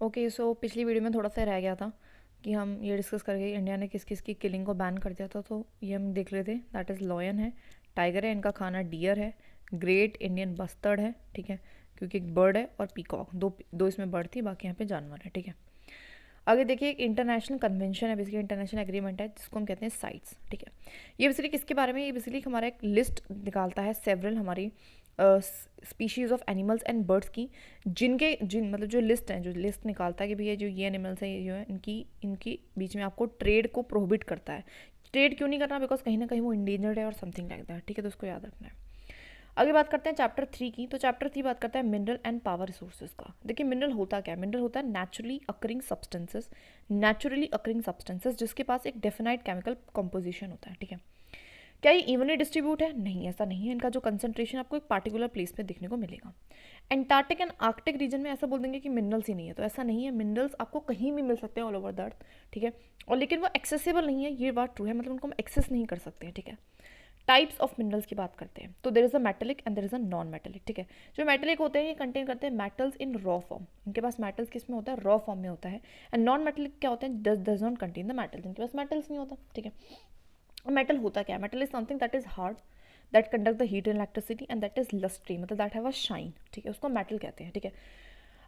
Okay, सो पिछली video में थोड़ा सा रह गया था कि हम ये डिस्कस करके इंडिया ने किस किस की किलिंग को बैन कर दिया था, तो ये हम देख लेते। दैट इज़ लॉयन है, टाइगर है, इनका खाना डियर है, ग्रेट इंडियन बस्टर्ड है, ठीक है, क्योंकि एक बर्ड है, और पीकॉक, दो दो इसमें बर्ड थी, बाकी यहाँ पे जानवर है, ठीक है। आगे देखिए, एक इंटरनेशनल कन्वेंशन है, बेसिकली इंटरनेशनल एग्रीमेंट है, जिसको हम कहते हैं साइट्स, ठीक है। ये बेसिकली किसके बारे में, ये बेसिकली हमारा एक लिस्ट निकालता है सेवरल हमारी species of animals and birds की, जिन मतलब जो लिस्ट है, जो लिस्ट निकालता है कि भैया जो ये एनिमल्स हैं, ये जो है इनकी इनकी बीच में आपको ट्रेड को प्रोहिबिट करता है। ट्रेड क्यों नहीं करना, बिकॉज कहीं ना कहीं वो इंडेंजर्ड है और समथिंग लाइक दैट, ठीक है, तो उसको याद रखना है। आगे बात करते हैं चैप्टर 3 की। तो चैप्टर 3 बात करता है मिनरल एंड पावर रिसोर्सेज का। देखिए, मिनरल होता क्या है? मिनरल होता है नेचुरली अकरिंग सब्सटेंसेस जिसके पास एक डेफिनाइट केमिकल कॉम्पोजिशन होता है, ठीक है। क्या ये इवनली डिस्ट्रीब्यूट है? नहीं, ऐसा नहीं है। इनका जो कंसंट्रेशन आपको एक पार्टिकुलर प्लेस पे देखने को मिलेगा। एंटार्क्टिक एंड आर्कटिक रीजन में ऐसा बोल देंगे कि मिनरल्स ही नहीं है, तो ऐसा नहीं है। मिनरल्स आपको कहीं भी मिल सकते हैं ऑल ओवर द अर्थ, ठीक है, और लेकिन वो एक्सेसिबल नहीं है, ये बात ट्रू है, मतलब उनको हम एक्सेस नहीं कर सकते हैं, ठीक है। टाइप्स ऑफ मिनरल्स की बात करते हैं, तो there is a metallic and there is a non metallic, ठीक है। जो मेटेलिक होते हैं ये कंटेन करते हैं मेटल्स इन रॉ फॉर्म, इनके पास मेटल्स किस में होता है? रॉ फॉर्म में होता है। एंड नॉन मेटेलिक क्या होते हैं? Does not contain the metals, इनके पास मेटल्स नहीं होता, ठीक है। मेटल होता क्या है? Metal is something that is hard, that conduct the heat and electricity and that is lustrous, मतलब दैट हैव अ शाइन, ठीक है, उसको मेटल कहते हैं, ठीक है।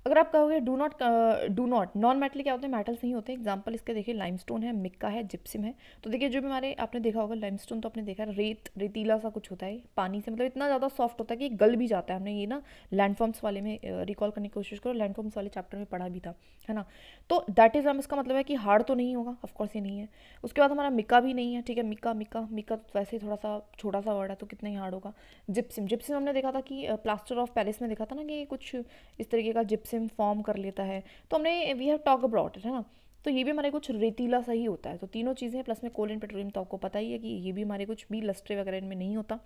अगर आप कहोगे डू नॉट, नॉन मेटल क्या होते हैं? मेटल्स नहीं होते। एग्जांपल इसके देखिए, लाइमस्टोन है, मिक्का है, जिप्सिम है। तो देखिए, जो भी हमारे आपने देखा होगा लाइमस्टोन, तो आपने देखा है रेतीला सा कुछ होता है, पानी से मतलब इतना ज़्यादा सॉफ्ट होता है कि गल भी जाता है। हमने ये ना लैंडफॉर्म्स वाले में रिकॉल करने की कोशिश करो, लैंडफॉर्म्स वाले चैप्टर में पढ़ा भी था, है ना। तो दैट इज इसका मतलब है कि हार्ड तो नहीं होगा, ऑफकोर्स ये नहीं है। उसके बाद हमारा मिक्का भी नहीं है, ठीक है। मिक्का तो वैसे ही थोड़ा सा छोटा सा वर्ड है, तो कितना ही हार्ड होगा। जिप्सिम हमने देखा था कि प्लास्टर ऑफ पेरिस में देखा था ना कि कुछ इस तरीके का जिप्सिम फॉर्म कर लेता है, तो हमने we have talk about it, है ना। तो ये भी हमारे कुछ रेतीला सा ही होता है। तो तीनों चीज़ें प्लस में कोल एंड पेट्रोलियम, तो आपको पता ही है कि ये भी हमारे कुछ भी लस्ट्रे वगैरह इनमें नहीं होता।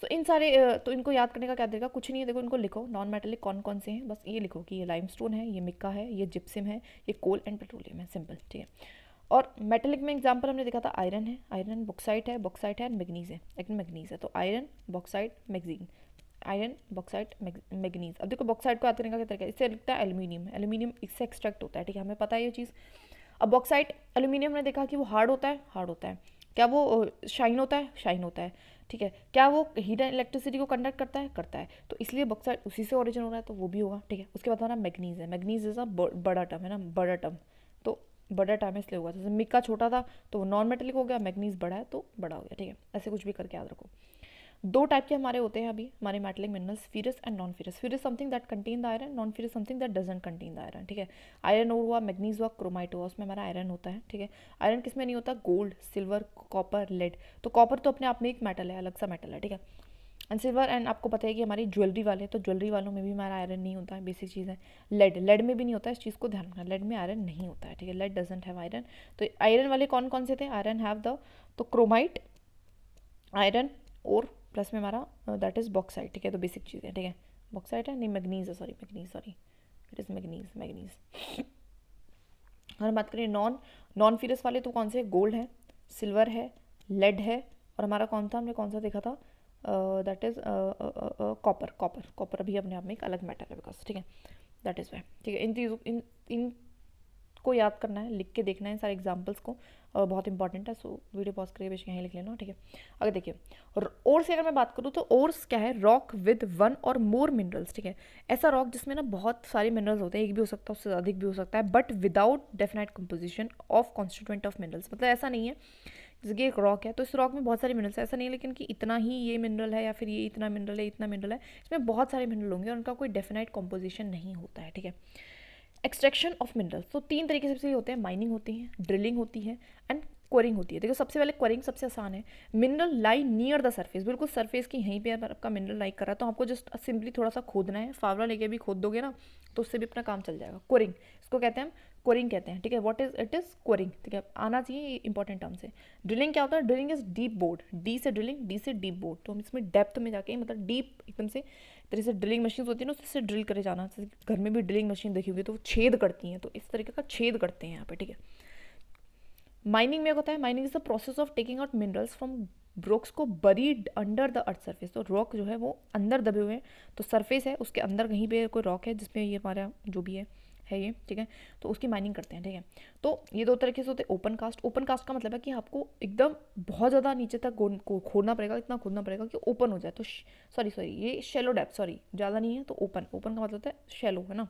सो इन सारे तो इनको याद करने का क्या तरीका? कुछ नहीं है, देखो इनको लिखो, नॉन मेटेलिक कौन कौन से हैं, बस ये लिखो कि ये लाइमस्टोन है, ये मिक्का है, ये जिप्सिम है, ये कोल एंड पेट्रोलियम है, सिंपल, ठीक है। और मेटेलिक में एग्जांपल हमने देखा था आयरन है, आयरन बॉक्साइट है एंड मैग्नीज है, एक मैग्नीज है, तो iron bauxite magazine, iron bauxite manganese. अब देखो बॉक्साइट को याद करने का क्या तरीका है? इससे लिखता है एल्यूमिनियम, एल्यूमिनियम इससे एक्सट्रैक्ट होता है, ठीक है, हमें पता है ये चीज़। अब बॉक्साइट एल्यूमिनियम ने देखा कि वो हार्ड होता है, हार्ड होता है। क्या वो शाइन होता है? शाइन होता है, ठीक है। क्या वो हीट एंड इलेक्ट्रिसिटी को कंडक्ट करता है? करता है, तो इसलिए बॉक्साइट उसी से ओरिजिन हो रहा है, तो वो भी होगा, ठीक है। उसके बाद हमारा मैग्नीज है, मैग्नीज इज अ बड़ा टर्म, है ना, बड़ा टर्म, तो बड़ा टाइम इसलिए होगा, जैसे मिक्का छोटा था तो वो नॉन मेटेलिक हो गया, मैग्नीज बड़ा है तो बड़ा हो गया, ठीक है। ऐसे कुछ भी करके याद रखो। दो टाइप के हमारे होते हैं अभी हमारे metallic minerals, ferrous and non ferrous. Ferrous something that contain the iron, non ferrous something that doesn't contain the iron, ठीक है। आयरन हुआ, मैग्नीज हुआ, क्रोमाइट हुआ, उसमें हमारा आयरन होता है, ठीक है। आयरन किस में नहीं होता? Gold, silver, copper, lead. तो कॉपर तो अपने आप में एक मेटल है, अलग सा मेटल है, ठीक है। एंड सिल्वर, एंड आपको पता है कि हमारी ज्वेलरी वाले, तो ज्वेलरी वालों में भी हमारा आयरन नहीं होता है, बेसिक चीज़ है। लेड में भी नहीं होता है, इस चीज़ को ध्यान रखना, लेड में आयरन नहीं होता है, ठीक है। Lead doesn't have iron. तो आयरन वाले कौन कौन से थे? आयरन हैव द, तो क्रोमाइट, आयरन, और प्लस में हमारा दैट इज बॉक्साइट, ठीक है। तो बेसिक चीज़ है, ठीक है। बॉक्साइट है नहीं, मैग्नीज है, सॉरी इट इज़ मैग्नीज। अगर बात करें नॉन फेरस वाले, तो कौन से? गोल्ड है, सिल्वर है, लेड है, और हमारा कौन था, हमने कौन सा देखा था? दैट इज कॉपर अभी अपने आप में एक अलग मैटर है, बिकॉज, ठीक है, दैट इज़ वाई, ठीक है। इन चीज़ों इन को याद करना है, लिख के देखना है सारे एग्जाम्पल्स को, बहुत इंपॉर्टेंट है। सो वीडियो पॉज करके बेशक यहीं लिख लेना, ठीक है। अगर देखिए, ओर्स की अगर मैं बात करूँ, तो ओर्स क्या है? रॉक विद वन और मोर मिनरल्स, ठीक है। ऐसा रॉक जिसमें ना बहुत सारे मिनरल्स होते हैं, एक भी हो सकता है, उससे अधिक भी हो सकता है, but without definite composition of constituent of minerals. मतलब ऐसा नहीं है, जैसे कि एक रॉक है तो इस रॉक में बहुत सारे मिनरल्स है, ऐसा नहीं है लेकिन कि इतना ही ये मिनरल है, या फिर ये इतना मिनरल है, इतना मिनरल है। इसमें बहुत सारे मिनरल होंगे और उनका कोई डेफिनेट कॉम्पोजिशन नहीं होता है, ठीक है। एक्सट्रैक्शन ऑफ मिनरल्स, तो तीन तरीके से होते हैं, माइनिंग होती है, ड्रिलिंग होती है, एंड क्वरिंग होती है। देखो सबसे पहले क्वरिंग सबसे आसान है। Mineral lie near the surface, बिल्कुल सरफेस की यहीं पे आपका मिनरल लाई कर रहा है, तो आपको जस्ट सिंपली थोड़ा सा खोदना है, फावड़ा लेके भी खोद दोगे ना तो उससे भी अपना काम चल जाएगा। क्वरिंग, इसको कहते हैं हम क्वरिंग कहते हैं, ठीक है। What is it? इज क्वरिंग, ठीक है, आना चाहिए, इंपॉर्टेंट टर्म से। ड्रिलिंग क्या होता है? Drilling is deep board, D से ड्रिलिंग, डी से डीप बोर्ड, तो हम इसमें डेप्थ में जाके, मतलब डीप एकदम से, तरह से ड्रिलिंग मशीन होती है ना, उससे ड्रिल करे जाना। घर में भी ड्रिलिंग मशीन देखी हुई तो वो छेद करती हैं, तो इस तरीके का छेद करते हैं यहाँ पे, ठीक है। माइनिंग में होता है, mining is the process of taking out minerals from rocks को buried under the earth surface. तो रॉक जो है वो अंदर दबे हुए हैं, तो सरफेस है उसके अंदर कहीं पे कोई रॉक है जिसमें ये हमारा जो भी है है ये, ठीक है। तो उसकी माइनिंग करते हैं, ठीक है। तो ये दो तरीके से होते हैं ओपन कास्ट। ओपन कास्ट का मतलब है कि आपको एकदम बहुत ज़्यादा नीचे तक खोदना पड़ेगा, इतना खोदना पड़ेगा कि ओपन हो जाए। तो सॉरी ये शेलो डेप्थ, सॉरी ज़्यादा नहीं है। तो ओपन का मतलब होता है शेलो, है ना।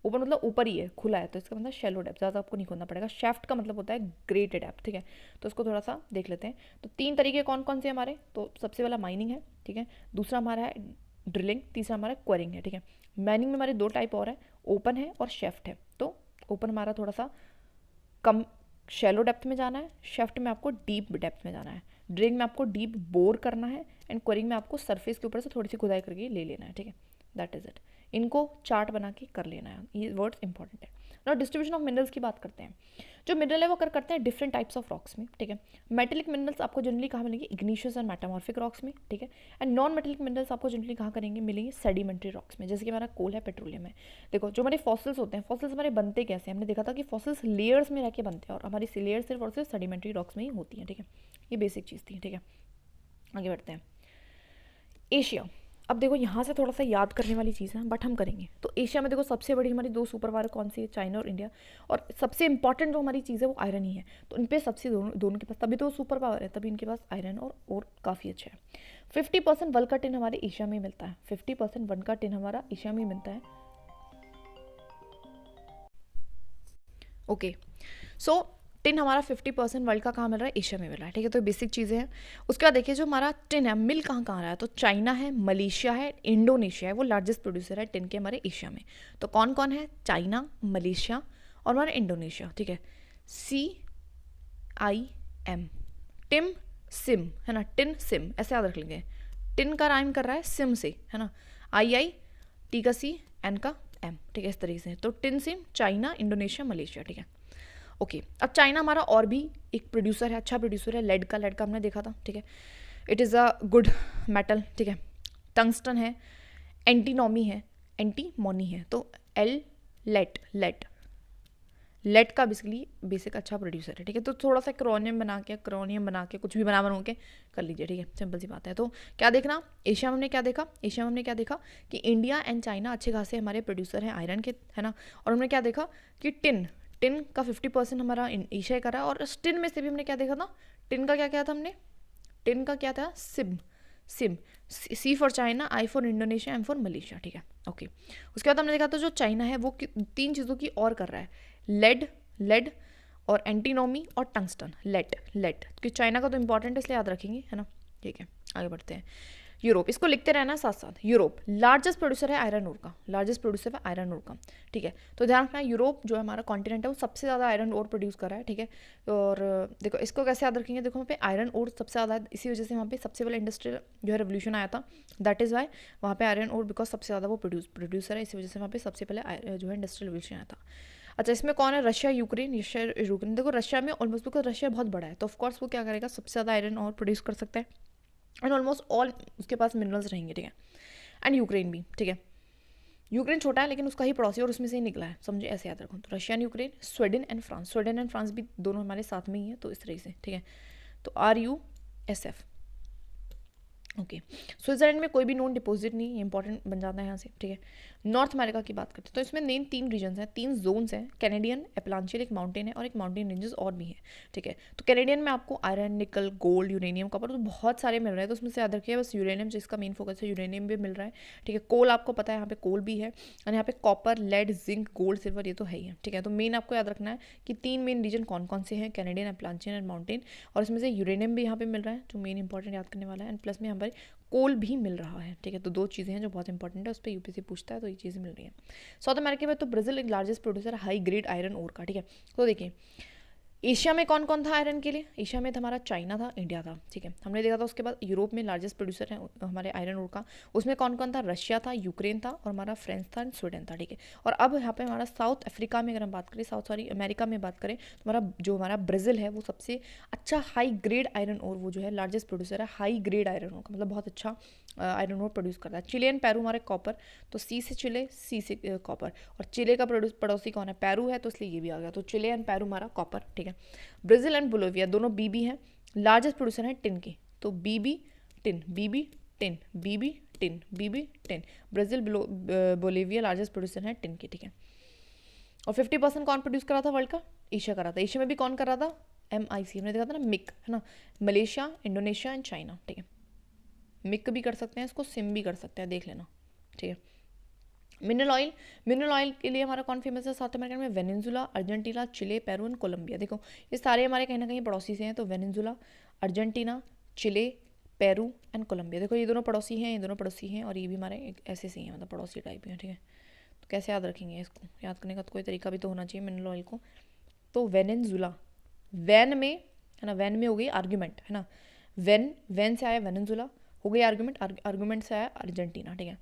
ओपन मतलब ऊपर ही है, खुला है, तो इसका मतलब शेलो डेप्थ, ज़्यादा आपको नहीं खोदना पड़ेगा। शेफ्ट का मतलब होता है ग्रेट डेप्थ, ठीक है। तो इसको थोड़ा सा देख लेते हैं। तो 3 तरीके कौन कौन से हमारे, तो सबसे पहला माइनिंग है, ठीक है। दूसरा हमारा है ड्रिलिंग, तीसरा हमारा क्वेरिंग है, ठीक है। माइनिंग में हमारे 2 टाइप और है, ओपन है और शेफ्ट है। तो ओपन हमारा थोड़ा सा कम शैलो डेप्थ में जाना है, शेफ्ट में आपको डीप डेप्थ में जाना है, ड्रिलिंग में आपको डीप बोर करना है, एंड क्वेरिंग में आपको सरफेस के ऊपर से थोड़ी सी खुदाई करके ले लेना है, ठीक है। That is it. इनको चार्ट बना के कर लेना है, ये वर्ड्स इंपॉर्टेंट है। नाउ डिस्ट्रीब्यूशन ऑफ मिनरल्स की बात करते हैं। जो मिनरल है वो करते हैं डिफरेंट टाइप्स ऑफ रॉक्स में, ठीक है। मेटेलिक मिनरल्स आपको जनरली कहाँ मिलेंगे, इग्निशियस और मेटामॉर्फिक रॉक्स में, ठीक है। एंड नॉन मेटेलिक मिनरल्स आपको जनरली कहाँ करेंगे, मिलेंगे सेडिमेंट्री रॉक्स में, जैसे कि हमारा कोल है, पेट्रोलियम है। देखो जो हमारे फॉसिल्स होते हैं, फॉसिल्स हमारे बनते कैसे हैं, हमने देखा था कि फॉसिल्स लेयर्स में रह के बनते हैं, और हमारी लेयर्स सिर्फ और सिर्फ सेडिमेंट्री रॉक्स में ही होती हैं, ठीक है। ये बेसिक चीज़ थी, ठीक है। आगे बढ़ते हैं। एशिया, अब देखो यहाँ से थोड़ा सा याद करने वाली चीज़ है, बट हम करेंगे। तो एशिया में देखो सबसे बड़ी हमारी 2 सुपर पावर कौन सी है, चाइना और इंडिया। और सबसे इंपॉर्टेंट जो हमारी चीज़ है वो आयरन ही है। तो इन पे सबसे दोनों के पास, तभी तो सुपर पावर है, तभी इनके पास आयरन और काफ़ी अच्छा है। 50% वर्ल्ड का टिन हमारे एशिया में मिलता है, 50% वर्ल्ड का टिन हमारा एशिया में मिलता है। ओके, सो टिन हमारा 50% वर्ल्ड का कहाँ मिल रहा है, एशिया में मिल रहा है, ठीक है। तो बेसिक चीज़ें हैं। उसके बाद देखिए जो हमारा टिन है, मिल कहाँ कहाँ रहा है, तो चाइना है, मलेशिया है, इंडोनेशिया है, वो लार्जेस्ट प्रोड्यूसर है टिन के हमारे एशिया में। तो कौन कौन है, चाइना, मलेशिया और हमारा इंडोनेशिया, ठीक है। CIM, टिम सिम, है ना, टिन सिम, ऐसे याद रख लेंगे। टिन का राइम कर रहा है सिम से, है ना, II, टी का C, N का M, ठीक है, इस तरीके से। तो tin SIM, China, Indonesia, Malaysia, ठीक है। ओके, अब चाइना हमारा और भी एक प्रोड्यूसर है, अच्छा प्रोड्यूसर है, लेड का हमने देखा था, ठीक है। It is a good metal, ठीक है। टंगस्टन है, एंटीमोनी है, तो लेट का बेसिकली बेसिक अच्छा प्रोड्यूसर है, ठीक है। तो थोड़ा सा क्रोनियम बना के कुछ भी बना के कर लीजिए, ठीक है, सिंपल सी बात है। तो क्या देखना, एशिया में हमने क्या देखा कि इंडिया एंड चाइना अच्छे खासे हमारे प्रोड्यूसर हैं आयरन के, है ना। और हमने क्या देखा कि टिन का 50% हमारा एशिया का रहा है। और टिन में से भी हमने क्या देखा था, टिन का क्या था हमने, टिन का क्या था, SIM, C for China, I for Indonesia, M for Malaysia, ठीक है। ओके, उसके बाद हमने देखा था जो चाइना है वो 3 चीज़ों की और कर रहा है, लेड और एंटीमोनी और टंगस्टन। लेड क्योंकि चाइना का तो इंपॉर्टेंट है इसलिए याद रखेंगे, है ना। ठीक है, आगे बढ़ते हैं। यूरोप, इसको लिखते रहना साथ साथ। यूरोप लार्जेस्ट प्रोड्यूसर है आयरन ओर का, ठीक है। तो ध्यान रखना, यूरोप जो है हमारा कॉन्टिनेंट है वो सबसे ज़्यादा आयरन ओर प्रोड्यूस कर रहा है, ठीक है। और देखो इसको कैसे याद रखेंगे, देखो वहाँ पे आयरन ओर सबसे ज़्यादा है, इसी वजह से वहाँ पे सबसे पहले इंडस्ट्रियल जो है रेवोल्यूशन आया था। दैट इज़ वाई वहाँ पे आयरन ओर बिकॉज सबसे ज़्यादा वो प्रोड्यूसर है, इसी वजह से वहाँ पे सबसे पहले जो है इंडस्ट्रियल रेवोल्यूशन आया था। अच्छा, इसमें कौन है, रशिया यूक्रेन। देखो रशिया में ऑलमोस्ट, बिकॉज रशिया बहुत बड़ा है, तो ऑफकोर्स वो क्या करेगा, सबसे ज़्यादा आयरन और प्रोड्यूस कर सकता है, एंड ऑलमोस्ट ऑल उसके पास मिनरल्स रहेंगे, ठीक है। एंड यूक्रेन भी, ठीक है। यूक्रेन छोटा है लेकिन उसका ही पड़ोसी और उसमें से ही निकला है, समझे, ऐसे याद रखो। तो Russia and Ukraine, Sweden and France भी दोनों हमारे साथ में ही है, तो इस तरह से, ठीक है। तो RUSF, ओके। स्विट्जरलैंड में कोई भी नोन डिपॉजिट नहीं, ये इंपॉर्टेंट बन जाता है यहाँ से, ठीक है। नॉर्थ अमेरिका की बात करते हैं तो इसमें मेन 3 रीजन्स हैं, 3 जोन्स हैं, कैनेडियन, एपलांचियल एक माउंटेन है और एक माउंटेन रेंजेस और भी है, ठीक है। तो कैनेडियन में आपको आयरन, निकल, गोल्ड, यूरेनियम, कॉपर, तो बहुत सारे मिल रहे हैं, तो उसमें से याद रखिए बस यूरेनियम जिसका मेन फोकस है, यूरेनियम भी मिल रहा है, ठीक है। कोल आपको पता है यहाँ पे कोल भी है, और यहाँ पे copper, lead, zinc, gold, silver, ये तो है ही है, ठीक है। तो मेन आपको याद रखना है कि 3 मेन रीजन कौन कौन से हैं, कैनेडियन, एपलांचियन एंड माउंटेन, और इसमें से यूरेनियम भी यहाँ पे मिल रहा है जो मेन इंपॉर्टेंट याद करने वाला है, एंड प्लस में यहाँ पर कोल भी मिल रहा है, ठीक है। तो 2 चीज़ें हैं जो बहुत इंपॉर्टेंट है, उस पर UPSC पूछता है, तो ये चीज़ें मिल रही है। साउथ अमेरिका में तो ब्राज़ील एक largest producer high grade iron ore का, ठीक है। तो देखिए एशिया में कौन कौन था आयरन के लिए, एशिया में हमारा चाइना था, इंडिया था, ठीक है, हमने देखा था। उसके बाद यूरोप में लार्जेस्ट प्रोड्यूसर है हमारे आयरन ओर का, उसमें कौन कौन था, रशिया था, यूक्रेन था और हमारा फ्रांस था, स्वीडन था, ठीक है। और अब यहाँ पे हमारा साउथ अफ्रीका में अगर हम बात करें, अमेरिका में बात करें, तो हमारा ब्राज़ील है वो सबसे अच्छा हाई ग्रेड आयरन ओर, वो जो है लार्जेस्ट प्रोड्यूसर है हाई ग्रेड आयरन ओर का, मतलब बहुत अच्छा आयरन ओर प्रोड्यूस करता है। चिले एंड पेरू हमारे कॉपर, तो C से चिले, C से कॉपर, और चिले का पड़ोसी कौन है, पेरू है, तो इसलिए ये भी आ गया। तो चिले एंड पेरू हमारा कॉपर, ठीक है। ब्राज़ील एंड बोलिविया दोनों BB हैं, लार्जेस्ट प्रोड्यूसर हैं टिन के, तो BB tin, Brazil Bolivia largest producer हैं टिन के, ठीक है। और 50% कौन प्रोड्यूस कर रहा था वर्ल्ड का? एशिया कर रहा था। एशिया में भी कौन कर रहा था? MIC, हमने देखा था ना, मिक, है ना, मलेशिया, इंडोनेशिया एंड चाइना, ठीक है। मिक भी कर सकते हैं इसको, सिम भी कर सकते हैं, देख लेना, ठीक है। मिनरल ऑयल के लिए हमारा कौन फेमस है साउथ अमेरिका में? Venezuela, Argentina, Chile, Peru and Colombia. देखो ये सारे हमारे कहीं ना कहीं पड़ोसी से हैं, तो Venezuela, Argentina, Chile, Peru and Colombia. देखो ये दोनों पड़ोसी हैं, ये दोनों पड़ोसी हैं, और ये भी हमारे एक ऐसे से ही हैं, मतलब पड़ोसी टाइप हैं, ठीक है। तो कैसे याद रखेंगे इसको? याद करने का तो कोई तरीका भी तो होना चाहिए मिनरल ऑयल को। तो वेनेजुला, वैन में, है ना, वैन में हो गई आर्ग्यूमेंट, है ना, वैन से आया वेनेजुला, हो गई आर्ग्यूमेंट, आर्ग्यूमेंट से आया अर्जेंटीना, ठीक है।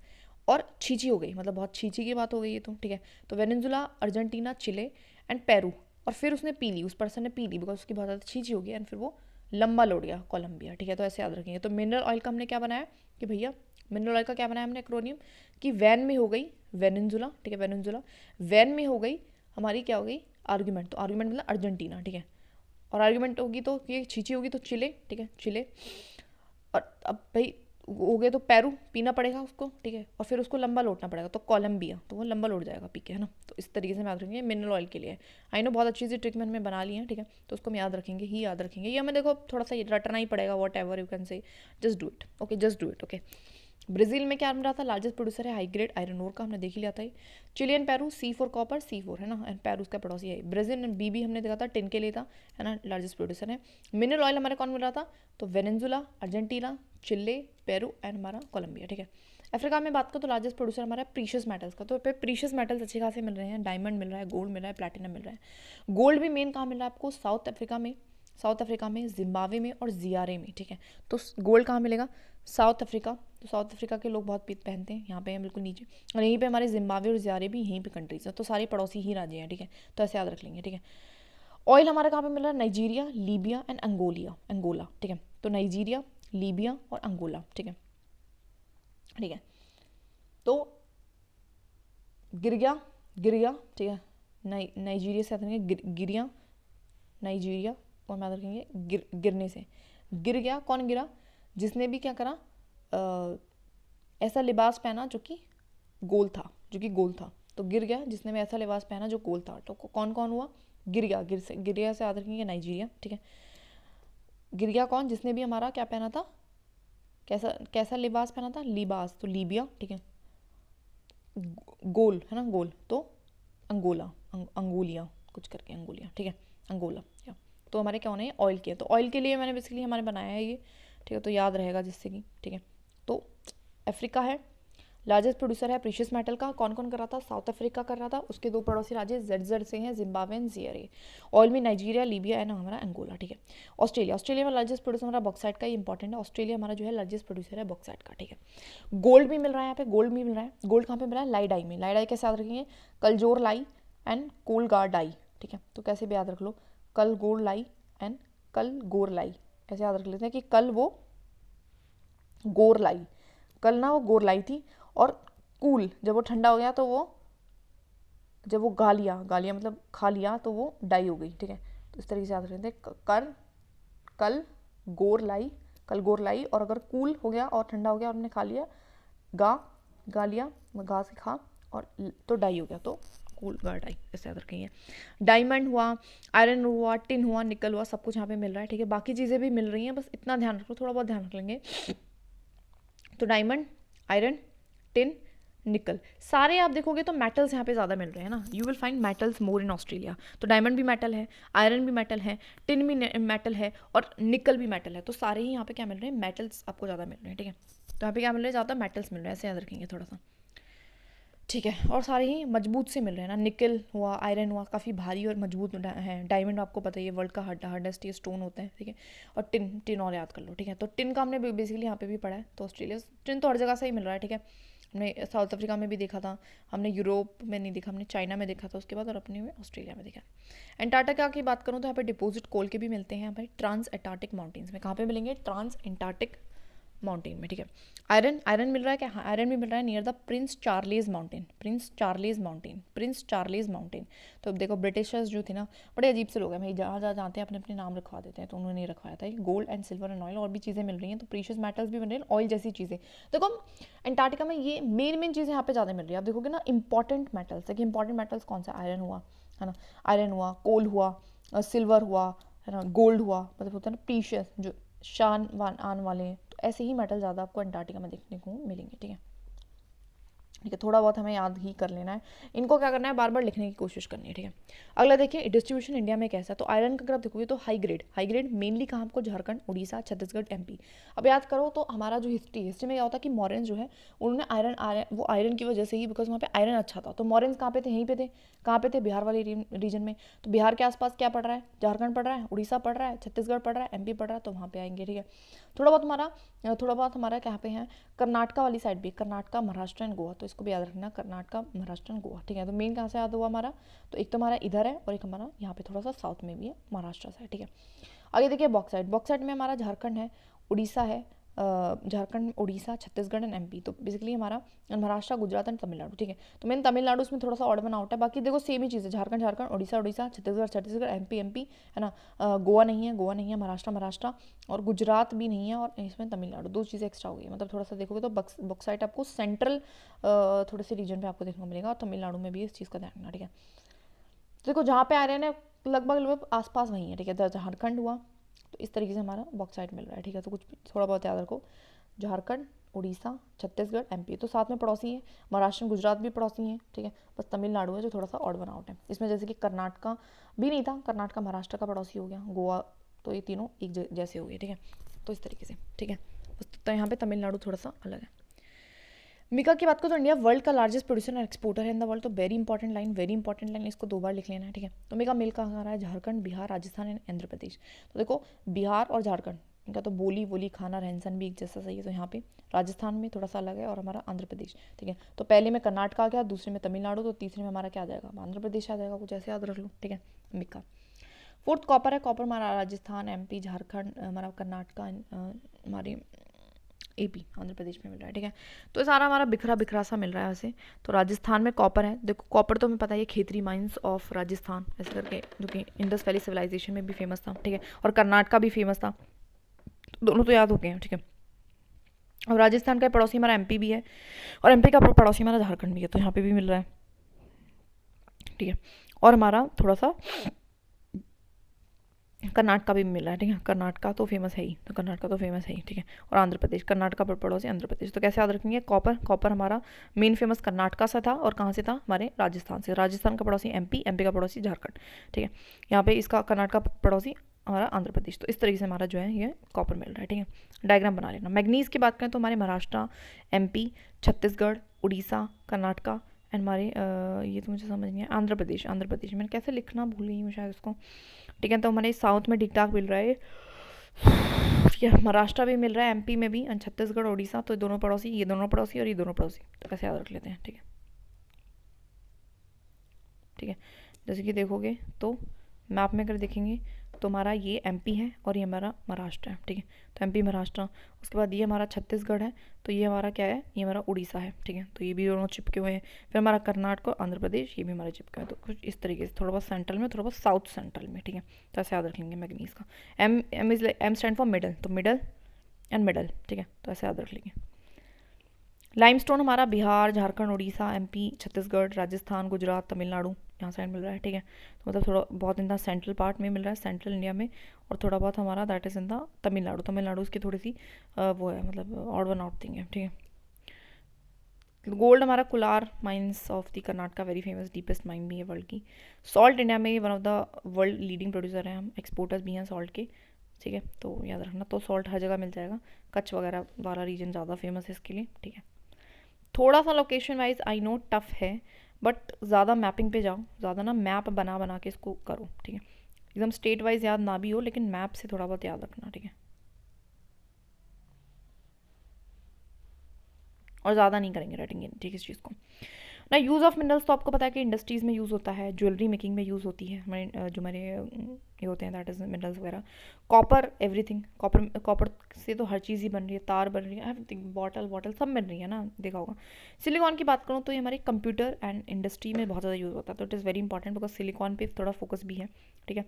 और छींची हो गई, मतलब बहुत छींची की बात हो गई है, तो ठीक है। तो Venezuela, Argentina, Chile and Peru, और फिर उसने पी ली, उस पर्सन ने पी ली बिकॉज उसकी बहुत ज़्यादा छींची हो गई, एंड फिर वो लंबा लौट गया कोलंबिया, ठीक है। तो ऐसे याद रखेंगे। तो मिनरल ऑयल का हमने क्या बनाया कि भैया, मिनरल ऑयल का क्या बनाया हमने एक्रोनियम, कि वैन में हो गई वेनेजुला, ठीक है, वेनेजुला, वैन में हो गई हमारी क्या हो गई? आर्ग्यूमेंट। तो आर्ग्यूमेंट मतलब अर्जेंटीना, ठीक है। और आर्ग्यूमेंट होगी तो ये छींची होगी तो चिले, ठीक है, चिले। और अब भाई हो गए तो पेरू पीना पड़ेगा उसको, ठीक है, और फिर उसको लंबा लौटना पड़ेगा, तो कोलंबिया, तो वो लंबा लौट जाएगा पी के, है ना। तो इस तरीके से हम याद रखेंगे मिनरल ऑयल के लिए। आई नो बहुत अच्छी सी ट्रिक मैंने बना ली है, ठीक है, तो उसको हम याद रखेंगे ही याद रखेंगे। ये हमें देखो थोड़ा सा रटना ही पड़ेगा, what ever you can say, just do it, okay, just do it, okay. Brazil में क्या बन रहा था? लार्जेस्ट प्रोड्यूसर है हाई ग्रेड आयरन ओर का, हमने देख ही लिया था। Chilean Peru C4 copper C4, है ना, एंड पेरू उसका पड़ोसी है। ब्राज़ील BB हमने देखा था टिन के लिए था, है ना, लार्जेस्ट प्रोड्यूसर है। मिनरल ऑयल हमारे कौन मिल रहा था? तो Venezuela, Argentina, Chile, Peru and हमारा कोलंबिया, ठीक है। अफ्रीका में बात करो तो लार्जेस्ट प्रोड्यूसर हमारा प्रीशियस मेटल्स का, तो पे प्रीशियस मेटल्स अच्छे खासे मिल रहे हैं, डायमंड मिल रहा है, गोल्ड मिल रहा है, प्लैटिनम मिल रहा है। गोल्ड भी मेन कहाँ मिल रहा है आपको? साउथ अफ्रीका में, जिम्बाब्वे में और जियारे में, ठीक है। तो गोल्ड कहाँ मिलेगा? South Africa. तो साउथ अफ्रीका के लोग बहुत पहनते हैं, यहाँ पे हैं बिल्कुल नीचे, और यहीं पे हमारे जिम्बाब्वे और जियारे भी यहीं पे कंट्रीज हैं, तो सारे पड़ोसी ही राज्य हैं, ठीक है। तो ऐसे याद रख लेंगे, ठीक है। ऑयल हमारा कहाँ पे मिल रहा है? नाइजीरिया, लीबिया एंड अंगोला, ठीक है। तो नाइजीरिया, लीबिया और अंगोला, ठीक है, ठीक है। तो गिर गया, ठीक है, नाइजीरिया से याद रखेंगे, गिरिया, नाइजीरिया, और हम याद रखेंगे गिरने से, गिर गया, कौन गिरा? जिसने भी क्या करा, ऐसा लिबास पहना जो कि गोल था, तो गिर गया जिसने भी ऐसा लिबास पहना जो गोल था। तो कौन कौन हुआ? गिर गया, गिर से याद रखेंगे नाइजीरिया, ठीक है। गिर गया कौन? जिसने भी हमारा क्या पहना था, कैसा लिबास पहना था? लिबास, तो लीबिया, ठीक है। गोल, है ना, गोल, तो अंगोला, अंगोलिया कुछ करके, अंगोलिया, ठीक है, अंगोला, या। तो हमारे क्या होने हैं? ऑयल के। तो ऑयल के लिए मैंने बेसिकली हमारे बनाया है ये, ठीक है, तो याद रहेगा जिससे कि, ठीक है। तो अफ्रीका है, लार्जेस्ट प्रोड्यूसर है प्रीशियस मेटल का, कौन कौन कर रहा था? साउथ अफ्रीका कर रहा था, उसके दो पड़ोसी राज्य जेड से हैं, जिम्बाब्वे एंड जियारे। ऑयल में नाइजीरिया, लीबिया एंड हमारा अंगोला, ठीक है। ऑस्ट्रेलिया में लार्जेस्ट प्रोड्यूसर हमारा बॉक्साइट का, ही इंपॉर्टेंट है। ऑस्ट्रेलिया हमारा जो है लार्जेस्ट प्रोड्यूसर है बॉक्साइट का, ठीक है। गोल्ड भी मिल रहा है यहाँ पे, गोल्ड भी मिल रहा है। गोल्ड कहाँ पे मिल रहा है? लाइडाई में। लाइडाई कैसे याद रखेंगे? कलजोर लाई एंड कोलगार डाई, ठीक है। तो कैसे भी याद रख लो, कल गोर लाई एंड कल गोर लाई, ऐसे याद रख लेते हैं कि कल वो गोर लाई, कल ना वो गोर लाई थी, और कूल जब वो ठंडा हो गया तो वो, जब वो गालिया मतलब खा लिया तो वो डाई हो गई, ठीक है। तो इस तरीके से याद रखते हैं, कल गोर लाई, और अगर कूल हो गया और ठंडा हो गया और हमने खा लिया, गालिया घा से खा, और तो डाई हो गया, तो कूल गा डाई, ऐसे याद रखेंगे। डायमंड हुआ, आयरन हुआ, टिन हुआ, निकल हुआ, सब कुछ यहाँ पे मिल रहा है, ठीक है। बाकी चीज़ें भी मिल रही हैं, बस इतना ध्यान रखो, थोड़ा बहुत ध्यान रख लेंगे। तो डायमंड, आयरन, टिन, निकल, सारे आप देखोगे तो मेटल्स यहाँ पे ज़्यादा मिल रहे हैं ना। You will find metals more in Australia. तो डायमंड भी मेटल है, आयरन भी मेटल है, टिन भी मेटल है, और निकल भी मेटल है। तो सारे ही यहाँ पे क्या मिल रहे हैं? मेटल्स आपको ज़्यादा मिल रहे हैं, ठीक है। तो यहाँ पे क्या मिल रहा है? ज़्यादा मेटल्स मिल रहे हैं, ऐसे याद रखेंगे थोड़ा सा, ठीक है। और सारे ही मजबूत से मिल रहे हैं ना, निकल हुआ, आयरन हुआ, काफ़ी भारी और मजबूत है। डायमंड आपको पता ही है वर्ल्ड का हार्डेस्ट ये स्टोन होता है, ठीक है। और टिन और याद कर लो, ठीक है। तो टिन का हमने बेसिकली यहाँ पे भी पढ़ा है। तो ऑस्ट्रेलिया टिन तो हर जगह से ही मिल रहा है, ठीक है। हमने साउथ अफ्रीका में भी देखा था, हमने यूरोप में नहीं देखा, हमने चाइना में देखा था उसके बाद, और अपने में ऑस्ट्रेलिया में देखा। एंटार्क्टिका की बात करूँ तो यहाँ पे डिपोजिट कोल के भी मिलते हैं, यहाँ पर ट्रांस एंटार्क्टिक माउंटेन्स में। कहाँ पे मिलेंगे? ट्रांस एंटार्क्टिक माउंटेन में, ठीक है। आयरन, आयरन मिल रहा है क्या? हाँ, आयरन भी मिल रहा है near the Prince Charlie's mountain, Prince Charlie's mountain, Prince Charlie's mountain. तो अब देखो ब्रिटिशर्स जो थे ना, बड़े अजीब से लोग हैं भाई, जहाँ जहाँ जाते हैं अपने अपने नाम रखवा देते हैं, तो उन्होंने नहीं रखवाया था। Gold and silver and oil, और भी चीज़ें मिल रही हैं, तो प्रीशियस मेटल्स भी बन रहे हैं, ऑयल जैसी चीज़ें। देखो अंटार्कटिका में ये मेन चीज़ें यहाँ पे ज़्यादा मिल रही है। आप देखोगे ना इंपॉर्टेंट मेटल्स है कि इंपॉर्टेंट मेटल्स कौन सा, आयरन हुआ, है ना, आयरन हुआ, कोल हुआ, सिल्वर हुआ, है ना, गोल्ड हुआ, मतलब होता है ना प्रीशियस, जो शान वान आन वाले हैं। तो ऐसे ही मेटल ज़्यादा आपको अंटार्कटिका में देखने को मिलेंगे, ठीक है। ठीक है, थोड़ा बहुत हमें याद ही कर लेना है, इनको क्या करना है, बार बार लिखने की कोशिश करनी है, ठीक है। अगला देखिए डिस्ट्रीब्यूशन इंडिया में कैसा है। तो आयरन का अगर आप देखोगे तो हाई ग्रेड मेनली कहाँ आपको, झारखंड, उड़ीसा, छत्तीसगढ़, एमपी। अब याद करो तो हमारा जो हिस्ट्री में क्या होता है कि मॉरियंस जो है उन्होंने वो आयरन की वजह से ही, बिकॉज वहाँ पे आयरन अच्छा था, तो मॉरियंस कहाँ पे थे, यहीं पे थे, कहाँ पे थे, बिहार वाले रीजन में। तो बिहार के आसपास क्या पड़ रहा है, झारखंड पड़ रहा है, उड़ीसा पड़ रहा है, छत्तीसगढ़ पड़ रहा है, एमपी पड़ रहा है, तो वहाँ पे आएंगे, ठीक है। थोड़ा बहुत हमारा कहाँ पे है, कर्नाटका वाली साइड भी, कर्नाटका, महाराष्ट्र एंड गोवा, तो इसको भी याद रखना, कर्नाटका, महाराष्ट्र एंड गोवा, ठीक है। तो मेन कहाँ से याद हुआ हमारा, तो एक तो हमारा इधर है और एक हमारा यहाँ पे थोड़ा सा साउथ में भी है, महाराष्ट्र से, ठीक है। आगे देखिए बॉक्साइट में हमारा झारखंड है, उड़ीसा है, झारखंड, उड़ीसा, छत्तीसगढ़ एंड एमपी। तो बेसिकली हमारा महाराष्ट्र, गुजरात एंड तमिलनाडु, ठीक है। तो मेन तमिलनाडु उसमें थोड़ा सा ऑड बना आउट है, बाकी देखो सेम ही चीज़ है, झारखंड, उड़ीसा, छत्तीसगढ़, एमपी, है ना। गोवा नहीं है, महाराष्ट्र और गुजरात भी नहीं है, और इसमें तमिलनाडु, दो चीज़ें एक्स्ट्रा हो गई। मतलब थोड़ा सा देखोगे तो बॉक्साइट आपको सेंट्रल थोड़े से रीजन पे आपको देखने को मिलेगा, और तमिलनाडु में भी इस चीज़ का ध्यान रखना, ठीक है। तो देखो जहाँ पे आयरन है लगभग आसपास वहीं है, ठीक है। झारखंड हुआ, तो इस तरीके से हमारा बॉक्साइट मिल रहा है, ठीक है। तो कुछ थोड़ा बहुत याद रखो, झारखंड, उड़ीसा, छत्तीसगढ़, एमपी, तो साथ में पड़ोसी हैं, महाराष्ट्र, गुजरात भी पड़ोसी हैं, ठीक है। बस तमिलनाडु है जो थोड़ा सा ऑड बना आउट है इसमें, जैसे कि कर्नाटका भी नहीं था, कर्नाटका महाराष्ट्र का पड़ोसी हो गया, गोवा, तो ये तीनों एक जैसे हो गए, ठीक है। तो इस तरीके से, ठीक है। तो यहाँ पे तमिलनाडु थोड़ा सा अलग है। मिका की बात करो तो इंडिया वर्ल्ड का लार्जेस्ट प्रोड्यूसर एंड एक्सपोर्टर है इन द वर्ल्ड। तो वेरी इंपॉर्टेंट लाइन, इसको 2 बार लिख लेना है, ठीक है। तो मिका मिल कहाँ आ रहा है, झारखंड, बिहार, राजस्थान एंड आंध्र प्रदेश। तो देखो बिहार और झारखंड, इनका तो बोली खाना रहन सहन भी एक जैसा सही है, तो यहाँ पे राजस्थान में थोड़ा सा अलग है, और हमारा आंध्र प्रदेश, ठीक है। तो पहले में कर्नाटका आ गया, दूसरे में तमिलनाडु, तो तीसरे में हमारा क्या आ जाएगा, आंध्र प्रदेश आ जाएगा, कुछ ऐसे याद रख लो, ठीक है। मिका फोर्थ कॉपर है, कॉपर हमारा राजस्थान, एमपी, झारखंड, हमारा कर्नाटका, हमारी एपी, आंध्र प्रदेश में मिल रहा है, ठीक है। तो ये सारा हमारा बिखरा सा मिल रहा है वैसे। तो राजस्थान में कॉपर है, देखो कॉपर तो हमें पता है ये खेतरी माइंस ऑफ राजस्थान ऐसे करके, जो कि इंडस वैली सिविलाइजेशन में भी फेमस था, ठीक है। और कर्नाटका भी फेमस था, दोनों तो याद हो गए हैं, ठीक है। और राजस्थान का पड़ोसी हमारा एमपी भी है, और एमपी का पड़ोसी हमारा झारखंड भी है, तो यहाँ पे भी मिल रहा है, ठीक है। और हमारा थोड़ा सा कर्नाटका भी मिल रहा है, ठीक है। कर्नाटका तो फेमस है ही, तो कर्नाटका तो फेमस है ही, ठीक है। और आंध्र प्रदेश, कर्नाटका पर पड़ोसी आंध्र प्रदेश। तो कैसे याद रखेंगे, कॉपर हमारा मेन फेमस कर्नाटका से था, और कहाँ से था, हमारे राजस्थान से। राजस्थान का पड़ोसी एमपी, एमपी का पड़ोसी झारखंड, ठीक है। यहाँ पे इसका कर्नाटका पड़ोसी हमारा आंध्र प्रदेश। तो इस तरीके से हमारा जो है ये कॉपर मिल रहा है, ठीक है। डायग्राम बना लेना। मैग्नीज की बात करें तो हमारे महाराष्ट्र, एमपी, छत्तीसगढ़, उड़ीसा, कर्नाटका एंड हमारे ये तो मुझे समझ नहीं है, आंध्र प्रदेश मैंने कैसे लिखना भूल गई हूँ शायद उसको, ठीक है। तो हमारे साउथ में ठीक ठाक मिल रहा है, ठीक है। महाराष्ट्र भी मिल रहा है, एमपी में भी, एंड छत्तीसगढ़, उड़ीसा, तो दोनों पड़ोसी, ये दोनों पड़ोसी और ये दोनों पड़ोसी, तो कैसे याद रख लेते हैं, ठीक है, ठीक है। जैसे कि देखोगे तो मैप में अगर देखेंगे तो हमारा ये एमपी है और ये हमारा महाराष्ट्र है, ठीक है। तो एमपी, महाराष्ट्र, उसके बाद ये हमारा छत्तीसगढ़ है, तो ये हमारा क्या है, ये हमारा उड़ीसा है, ठीक है। तो ये भी दोनों चिपके हुए हैं। फिर हमारा कर्नाटक और आंध्र प्रदेश, ये भी हमारे चिपके हुए हैं। तो कुछ इस तरीके से, थोड़ा बहुत सेंट्रल में, थोड़ा बहुत साउथ सेंट्रल में, ठीक है। तो ऐसे याद रखेंगे मैग्नीज का। एम स्टैंड फॉर मिडल, तो मिडल एंड मिडल, ठीक है। तो ऐसे याद रख लेंगे। लाइमस्टोन हमारा बिहार, झारखंड, उड़ीसा, एमपी, छत्तीसगढ़, राजस्थान, गुजरात, तमिलनाडु, यहाँ साइड मिल रहा है, ठीक है। तो मतलब थोड़ा बहुत इन द सेंट्रल पार्ट में मिल रहा है, सेंट्रल इंडिया में, और थोड़ा बहुत हमारा that is in the Tamil Nadu उसकी थोड़ी सी वो है, मतलब ऑड वन आउट थिंग है, ठीक है। गोल्ड हमारा Kolar mines of the Karnataka, very famous, deepest mine भी है वर्ल्ड की। सॉल्ट इंडिया में one of the world leading producer हैं हम, एक्सपोर्टर्स भी हैं सॉल्ट के, ठीक है। तो याद रखना, तो सॉल्ट हर जगह मिल जाएगा, कच्छ वगैरह वाला रीजन ज़्यादा फेमस है इसके लिए, ठीक है। थोड़ा सा location wise I know tough है, बट ज़्यादा मैपिंग पे जाओ, ज़्यादा ना मैप बना के इसको करो, ठीक है। एकदम स्टेट वाइज याद ना भी हो, लेकिन मैप से थोड़ा बहुत याद रखना, ठीक है। और ज़्यादा नहीं करेंगे राइटिंग, ठीक है, इस चीज़ को। ना यूज़ ऑफ मिनरल्स तो आपको पता है कि इंडस्ट्रीज़ में यूज़ होता है, ज्वेलरी मेकिंग में यूज़ होती है हमारे जो हमारे ये होते हैं दैट इज़ मिनरल्स वगैरह। कॉपर, एवरीथिंग, कॉपर से तो हर चीज़ ही बन रही है, तार बन रही है, एवरीथिंग, बॉटल वॉटल सब बन रही है ना, देखा होगा। सिलिकॉन की बात करूँ तो ये हमारे कंप्यूटर एंड इंडस्ट्री में बहुत ज़्यादा यूज़ होता है, तो it is very important because silicon पे थोड़ा फोकस भी है, ठीक है।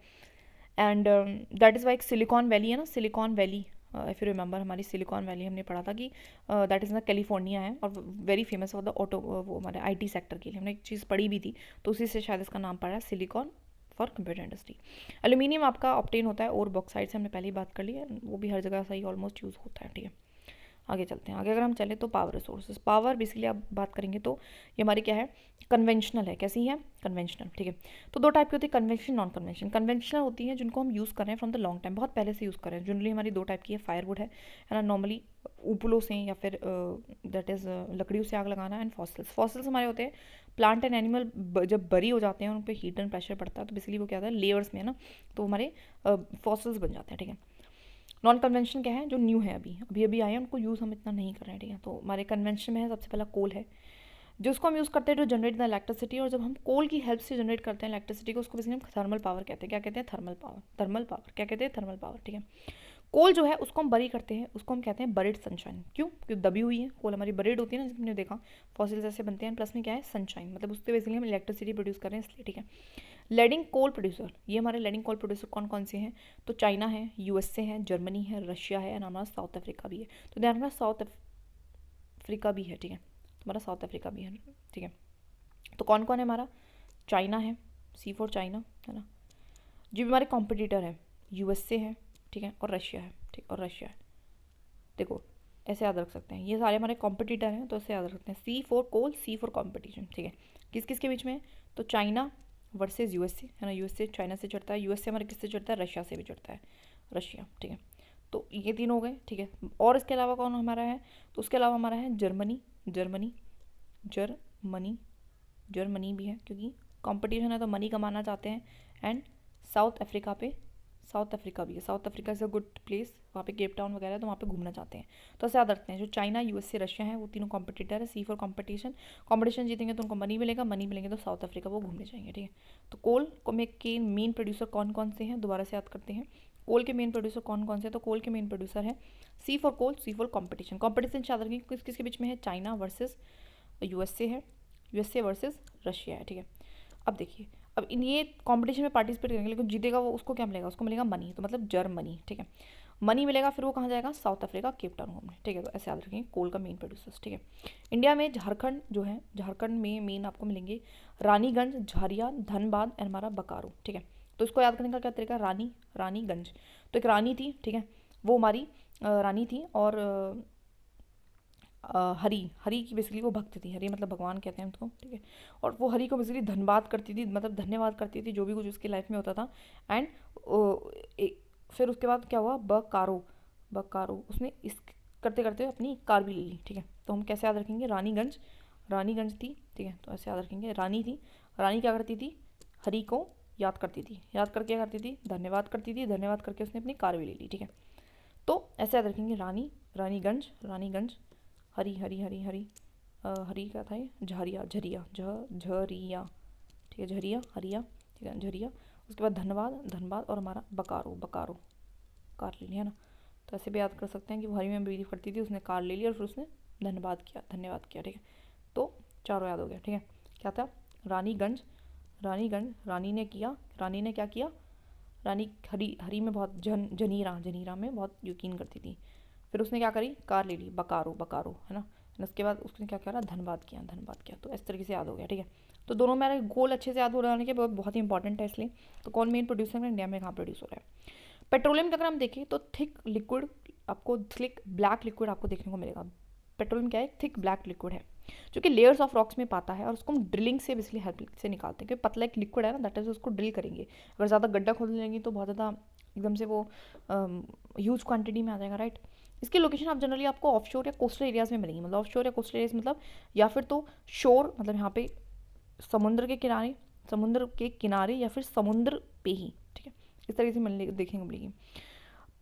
एंड दैट इज़ वाई एक सिलिकॉन वैली है ना, silicon valley, if you remember हमारी सिलिकॉन वैली हमने पढ़ा था कि दैट इज़ ना कैलिफोर्निया है और very famous for the auto, वो हमारे आईटी सेक्टर के लिए हमने एक चीज़ पढ़ी भी थी, तो उसी से शायद इसका नाम पड़ा है silicon for computer industry. Aluminium आपका ऑब्टेन होता है और बॉक्साइड से हमने पहले ही बात कर ली है, वो भी हर जगह सही ऑलमोस्ट यूज़ होता है, ठीक है। आगे चलते हैं, आगे अगर हम चले तो पावर रिसोर्सेज, पावर बेसिकली आप बात करेंगे तो ये हमारी क्या है, कन्वेंशनल है, कैसी है, कन्वेंशनल, ठीक है। तो दो टाइप की होती है, कन्वेंशन, नॉन कन्वेंशन। कन्वेंशनल होती है जिनको हम यूज़ कर रहे हैं फ्रॉम द लॉन्ग टाइम, बहुत पहले से यूज़ कर रहे हैं। जनरली हमारी दो टाइप की है, फायरवुड है ना, नॉर्मली उपलों से या फिर दैट इज़ लकड़ियों से आग लगाना, एंड फॉसिल्स। फॉसिल्स हमारे होते हैं प्लांट एंड एनिमल जब बरी हो जाते हैं उन पर हीट एंड प्रेशर पड़ता है तो बेसिकली वो क्या होता है, लेयर्स में है ना, तो हमारे फॉसिल्स बन जाते हैं, ठीक है। नॉन कन्वेंशन क्या है, जो न्यू है, अभी अभी आए हैं, उनको यूज़ हम इतना नहीं कर रहे हैं, ठीक है। तो हमारे कन्वेंशन में है सबसे पहला कोल है, जो उसको हम यूज़ करते हैं टू जनरेट द इलेक्ट्रिसिटी, और जब हम कोल की हेल्प से जनरेट करते हैं इलेक्ट्रिसिटी को, उसको बेसिकली हम थर्मल पावर कहते हैं। क्या कहते हैं, थर्मल पावर, थर्मल पावर क्या कहते हैं, थर्मल पावर, ठीक है। कोल जो है उसको हम बरी करते हैं, उसको हम कहते हैं बरिड सनशाइन। क्यों, क्योंकि दबी हुई है, कोल हमारी बरिड होती है ना, जिसमें देखा फॉसिल्स ऐसे बनते हैं, प्लस में क्या है, सनशाइन, मतलब उससे बेसिकली हम इलेक्ट्रिसिटी प्रोड्यूस कर रहे हैं, इसलिए, ठीक है। लीडिंग कोल प्रोड्यूसर, ये हमारे लीडिंग कोल प्रोड्यूसर कौन कौन से हैं, तो चाइना है, यूएसए है, जर्मनी है, रशिया है, एंड हमारा साउथ अफ्रीका भी है। तो ध्यान रखना साउथ अफ्रीका भी है, ठीक है, हमारा साउथ अफ्रीका भी है, ठीक है। तो कौन कौन है हमारा, चाइना है, सी फॉर चाइना, है ना। जो भी हमारे कॉम्पिटिटर है, यूएसए है, ठीक है, और रशिया है, ठीक, और रशिया है। देखो ऐसे याद रख सकते हैं, ये सारे हमारे कॉम्पिटिटर हैं, तो ऐसे याद रख सकते हैं, C for coal, C for competition, ठीक है। किस किस के बीच में, तो चाइना वर्सेस यूएसए, है ना, यूएसए चाइना से चढ़ता है, यूएसए हमारे किससे चढ़ता है, रशिया से भी चढ़ता है, रशिया, ठीक है। तो ये तीन हो गए, ठीक है। और इसके अलावा कौन हमारा है, तो उसके अलावा हमारा है जर्मनी, जर्मनी, जर्मनी, जर्मनी भी है, क्योंकि कंपटीशन है तो मनी कमाना चाहते हैं। एंड साउथ अफ्रीका पे, साउथ अफ्रीका भी है, south Africa is a good place, वहाँ पे केप टाउन वगैरह है, तो वहाँ पे घूमना चाहते हैं। तो ऐसे याद रखते हैं, जो चाइना, यूएसए, रशिया है, वो तीनों कॉम्पिटिटर है, सी फॉर कॉम्पिटिशन, कॉम्पिटिशन जीतेंगे तो उनको मनी मिलेगा, मनी मिलेंगे तो साउथ अफ्रीका वो घूमने जाएंगे, ठीक है। तो कोल को में के मेन प्रोड्यूसर कौन कौन से हैं, दोबारा से याद करते हैं, कोल के मेन प्रोड्यूसर कौन कौन से, तो कोल के मेन प्रोड्यूसर है C for coal, C for competition. Competition याद रखेंगे किस किसके बीच में है, चाइना वर्सेस यूएसए है, यूएसए वर्सेस रशिया है, ठीक है। अब देखिए, अब इन ये कंपटीशन में पार्टिसिपेट करेंगे, लेकिन जीतेगा वो, उसको क्या मिलेगा, उसको मिलेगा मनी, तो मतलब जर्मनी, ठीक है। मनी मिलेगा, फिर वो कहाँ जाएगा, साउथ अफ्रीका, केप टाउन घूमने, ठीक है। तो ऐसे याद रखेंगे कोल का मेन प्रोड्यूसर्स, ठीक है। इंडिया में झारखंड जो है, झारखंड में मेन आपको मिलेंगे रानीगंज, झारिया, धनबाद एंड हमारा बकारो, ठीक है। तो इसको याद करने का क्या तरीका, रानीगंज, तो एक रानी थी, ठीक है, वो हमारी रानी थी, और हरी की बेसिकली वो भक्त थी, हरी मतलब भगवान कहते हैं उनको, ठीक है। और वो हरी को बेसिकली धन्यवाद करती थी, मतलब धन्यवाद करती थी जो भी कुछ उसकी लाइफ में होता था। एंड फिर उसके बाद क्या हुआ, बकारो उसने इस करते करते अपनी कार भी ले ली, ठीक है। तो हम कैसे याद रखेंगे, रानीगंज थी, ठीक है, तो ऐसे याद रखेंगे, रानी थी, रानी क्या करती थी, हरी को याद करती थी, याद करके क्या करती थी, धन्यवाद करती थी, धन्यवाद करके उसने अपनी कार भी ले ली, ठीक है। तो ऐसे याद रखेंगे, रानीगंज, हरी हरी हरी हरी हरी क्या था ये, झरिया, झरिया, ठीक है, झरिया, हरिया, ठीक है, झरिया। उसके बाद धनबाद और हमारा बकारो कार ले लिया ना। तो ऐसे भी याद कर सकते हैं कि वो हरी में बिलीव करती थी, उसने कार ले ली और फिर उसने धन्यवाद किया, ठीक है। तो चारों याद हो गया, ठीक है। क्या था, रानीगंज, रानी ने क्या किया, रानी हरी में बहुत जनीरा में बहुत यकीन करती थी। फिर उसने क्या करी, कार ले ली, बकारो, है ना। उसके बाद उसने क्या करा, धनबाद किया। तो इस तरीके से याद हो गया, ठीक है। तो दोनों मेरे गोल अच्छे से याद हो जाने के बहुत ही इंपॉर्टेंट है, इसलिए तो कौन मेन प्रोड्यूसर है इंडिया में, कहाँ प्रोड्यूस हो रहा है। पेट्रोलियम का अगर हम देखें तो थिक ब्लैक लिक्विड आपको देखने को मिलेगा। पेट्रोलियम क्या है, थिक ब्लैक लिक्विड है, जो कि लेयर्स ऑफ रॉक्स में पाता है, और उसको हम ड्रिलिंग से बेसिकली हेल्प से निकालते हैं, क्योंकि पतला एक लिक्विड है ना, दैट इज उसको ड्रिल करेंगे। अगर ज़्यादा गड्ढा खोद लेंगे तो बहुत ज़्यादा एकदम से वो ह्यूज क्वांटिटी में आ जाएगा, राइट। इसकी लोकेशन आप जनरली आपको ऑफ शोर या कोस्टल एरियाज में मिलेंगी, मतलब ऑफ शोर या कोस्टल एरियाज मतलब, या फिर तो शोर मतलब यहाँ पे समुद्र के किनारे या फिर समुद्र पे ही, ठीक है, इस तरीके से मिलने देखने को मिलेगी।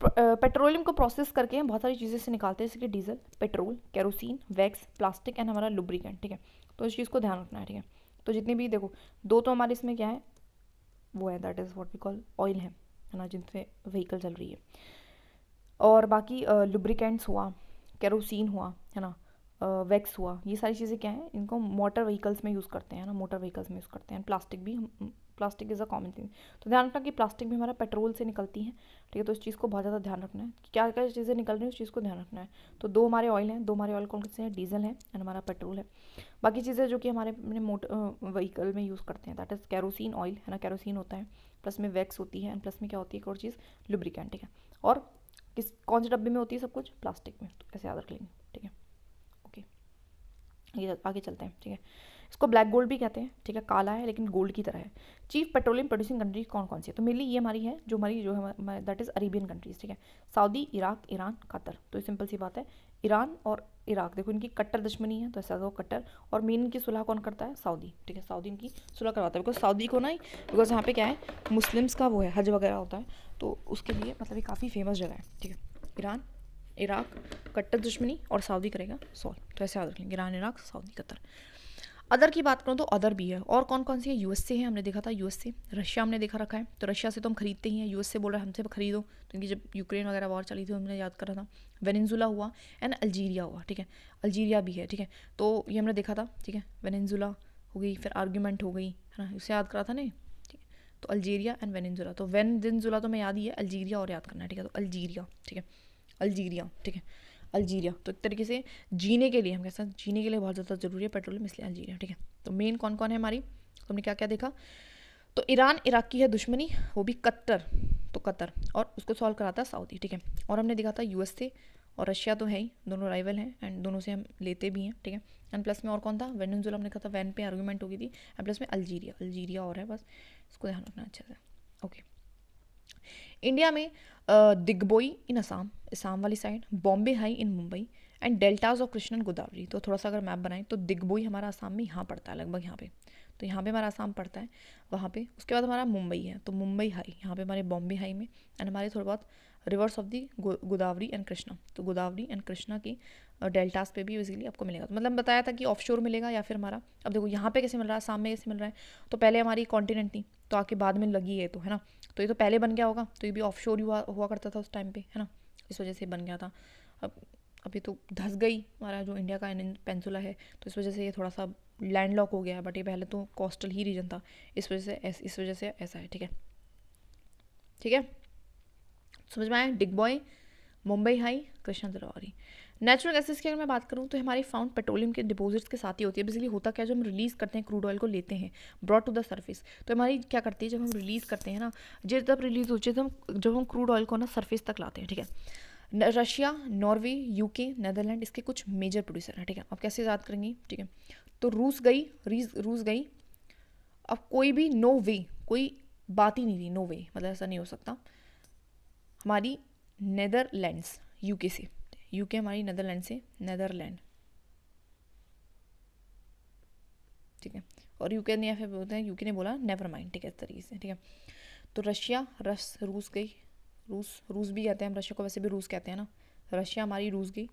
पेट्रोलियम को प्रोसेस करके हम बहुत सारी चीज़ें से निकालते हैं, जैसे कि diesel, petrol, kerosene, wax, plastic and हमारा लुब्रिकेंट, ठीक है। तो इस चीज़ को ध्यान रखना है, ठीक है। तो जितनी भी देखो, दो तो हमारे इसमें क्या है, वो है that is what we call oil है ना, जिनसे व्हीकल चल रही है। और बाकी लुब्रिकेंट्स हुआ, केरोसिन हुआ, है ना, वैक्स हुआ, ये सारी चीज़ें क्या हैं, इनको मोटर व्हीकल्स में यूज़ करते हैं ना, मोटर व्हीकल्स में यूज़ करते हैं। प्लास्टिक भी, plastic is a common thing. तो ध्यान रखना कि प्लास्टिक भी हमारा पेट्रोल से निकलती है, ठीक है। तो इस चीज़ को बहुत ज़्यादा ध्यान रखना है कि क्या क्या चीज़ें निकल रही हैं, उस चीज़ को ध्यान रखना है। तो दो हमारे ऑयल हैं, दो हमारे ऑयल कौन से हैं, डीजल है एंड हमारा पेट्रोल है। बाकी चीज़ें जो कि हमारे अपने मोटर व्हीकल में यूज़ करते हैं दैट इज़ केरोसिन ऑयल, है ना, केरोसिन होता है, प्लस में वैक्स होती है, एंड प्लस में क्या होती है एक और चीज़, लुब्रिकेंट, ठीक है। और किस कौन से डब्बे में होती है सब कुछ, प्लास्टिक में। तो ऐसे याद रख लेंगे, ठीक है। ओके, ये आगे चलते हैं, ठीक है। इसको ब्लैक गोल्ड भी कहते हैं, ठीक है, काला है लेकिन गोल्ड की तरह है। चीफ पेट्रोलियम प्रोड्यूसिंग कंट्रीज कौन कौन सी है, तो मेनली ये हमारी है जो है दैट इज़ अरेबियन कंट्रीज, ठीक है। Saudi, Iraq, Iran, Qatar. तो ये सिंपल सी बात है, ईरान और इराक देखो इनकी कट्टर दुश्मनी है, तो ऐसा हो कट्टर। और मेन इनकी सुलह कौन करता है, सऊदी, ठीक है। सऊदी इनकी सुलह करवाता है, बिकॉज सऊदी को ना, बिकॉज यहाँ पे क्या है, मुस्लिम्स का वो है, हज वगैरह होता है, तो उसके लिए मतलब ये काफ़ी फेमस जगह है, ठीक है। ईरान, इराक, कट्टर दुश्मनी, और सऊदी करेगा सॉल्व। तो ऐसे याद रखेंगे, Iran, Iraq, Saudi, Qatar. Other की बात करूँ तो अदर भी है, और कौन कौन सी है, यूएसए है, हमने देखा था यूएसए। रशिया हमने देखा रखा है, तो रशिया से तो हम खरीदते ही हैं, यूएसए बोल रहा है हमसे खरीदो, तो इनकी जब यूक्रेन वगैरह वॉर चली थी हमने याद करा था। वेनेजुला हुआ एंड अल्जीरिया हुआ, ठीक है। अल्जीरिया भी है, ठीक है। तो ये हमने देखा था, ठीक है। वेनेजुला हो गई, फिर आर्ग्यूमेंट हो गई, है ना, इसे याद करा था नहीं, ठीक है। तो अल्जीरिया एंड वेनेजुला, तो वेनेजुला तो मैं याद ही है, अल्जीरिया और याद करना है, ठीक है। तो अल्जीरिया, ठीक है, अल्जीरिया, ठीक है। अल्जीरिया तो एक तरीके से जीने के लिए, हम कैसा जीने के लिए बहुत ज़्यादा ज़रूरी है पेट्रोलियम, इसलिए अल्जीरिया, ठीक है। तो मेन कौन कौन है हमारी, तो हमने क्या क्या देखा, तो ईरान इराक की है दुश्मनी, वो भी कतर, तो कतर, और उसको सॉल्व कराता है सऊदी, ठीक है। और हमने देखा था यूएसए और रशिया तो है ही, दोनों राइवल हैं एंड दोनों से हम लेते भी हैं, ठीक है। एंड प्लस में और कौन था, वेनेजुला हमने कहा था, वैन पे आर्गूमेंट हो गई थी, एंड प्लस में अल्जीरिया, अल्जीरिया और है, बस इसको ध्यान रखना अच्छे से। ओके, इंडिया में दिग्बोई इन असम, असम वाली side, Bombay high in Mumbai, and deltas of Krishna and Godavari. तो थोड़ा सा अगर मैप बनाएं तो दिग्बोई हमारा असम में यहाँ पड़ता है, लगभग यहाँ पे, तो यहाँ पे हमारा असम पड़ता है वहाँ पे। उसके बाद हमारा मुंबई है, तो मुंबई हाई यहाँ पे हमारे बॉम्बे हाई में, एंड हमारे थोड़ा बहुत reverse of the Godavari and Krishna, तो गोदावरी एंड कृष्णा की डेल्टास पे भी बेसिकली आपको मिलेगा। तो मतलब बताया था कि ऑफशोर मिलेगा या फिर हमारा, अब देखो यहाँ पे कैसे मिल रहा है, असम में कैसे मिल रहा है, तो पहले हमारी कॉन्टिनेंट थी, तो आके बाद में लगी है, तो है ना, तो ये तो पहले बन गया होगा, तो ये भी ऑफशोर हुआ करता था उस टाइम पे, है ना, इस वजह से बन गया था। अब अभी तो धस गई हमारा जो इंडिया का पेंसुला है, तो इस वजह से ये थोड़ा सा लैंड लॉक हो गया है, बट ये पहले तो कोस्टल ही रीजन था, इस वजह से ऐसा है, ठीक है, ठीक है, समझ में आया। Digboi, Mumbai high, Krishna Godavari. Natural gases की अगर मैं बात करूँ तो हमारी फाउंड पेट्रोलियम के डिपॉजिट्स के साथ ही होती है। बेसिकली होता क्या, जो हम रिलीज़ करते हैं क्रूड ऑयल को लेते हैं ब्रॉड टू द सरफेस, तो हमारी क्या करती है, जब हम रिलीज़ करते हैं ना, जब रिलीज़ होती है जब हम क्रूड ऑयल को ना सरफेस तक लाते हैं, ठीक है। रशिया, नॉर्वे, यूके, नेदरलैंड इसके कुछ मेजर प्रोड्यूसर हैं, ठीक है। अब कैसे याद करेंगे, ठीक है, तो रूस गई, अब कोई भी नो वे, कोई बात ही नहीं थी, नो वे मतलब ऐसा नहीं हो सकता। हमारी नेदरलैंड्स, यूके से, यूके हमारी नेदरलैंड से, नेदरलैंड, ठीक है। और यूके ने या फिर बोलते हैं, यूके ने बोला नेवर माइंड, ठीक है, इस तरीके से, ठीक है। तो रशिया, रूस गई, रूस भी कहते हैं हम रशिया को, वैसे भी रूस कहते हैं ना, रशिया हमारी रूस गई,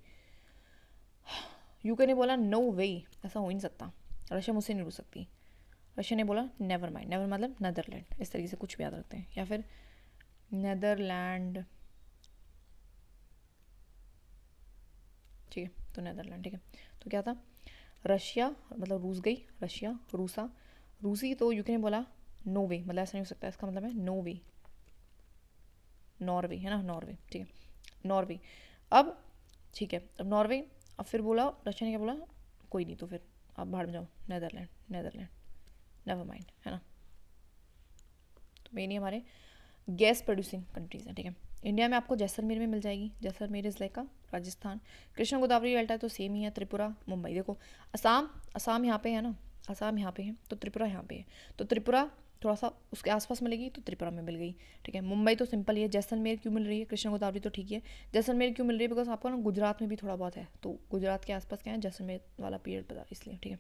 यूके ने बोला नो वे, ऐसा हो ही नहीं सकता, रशिया मुझसे नहीं रूस सकती, रशिया ने बोला नेवर माइंड, नेवर मतलब नेदरलैंड, इस तरीके से कुछ भी याद रखते हैं, या फिर नेदरलैंड, ठीक है, तो नेदरलैंड, ठीक है। तो क्या था, रशिया मतलब रूस गई, रशिया, रूसी, तो यूके ने बोला नो वे, मतलब ऐसा नहीं हो सकता, इसका मतलब है नो वे, नॉर्वे, है ना, नॉर्वे, ठीक है, नॉर्वे। अब ठीक है, अब नॉर्वे, अब फिर बोला रशिया ने, क्या बोला, कोई नहीं, तो फिर आप बाहर में जाओ, नेदरलैंड, नेवर माइंड, है ना। तो मेन ही हमारे गैस प्रोड्यूसिंग कंट्रीज हैं, ठीक है। इंडिया में आपको जैसलमेर में मिल जाएगी, जैसलमेर इज़ लाइक का राजस्थान, कृष्णा गोदावरी डेल्टा तो सेम ही है, त्रिपुरा, मुंबई। देखो असम यहाँ पे है ना, असम यहाँ पे है, तो त्रिपुरा यहाँ पे है, तो त्रिपुरा थोड़ा सा उसके आसपास मिलेगी, तो त्रिपुरा में मिल गई, ठीक है। मुंबई तो सिंपल ही है, जैसलमेर क्यों मिल रही है, कृष्णा गोदावरी तो ठीक है, जैसलमेर क्यों मिल रही है, बिकॉज आपको ना गुजरात में भी थोड़ा बहुत है, तो गुजरात के आसपास क्या है, जैसलमेर वाला पीरियड पता, इसलिए, ठीक है।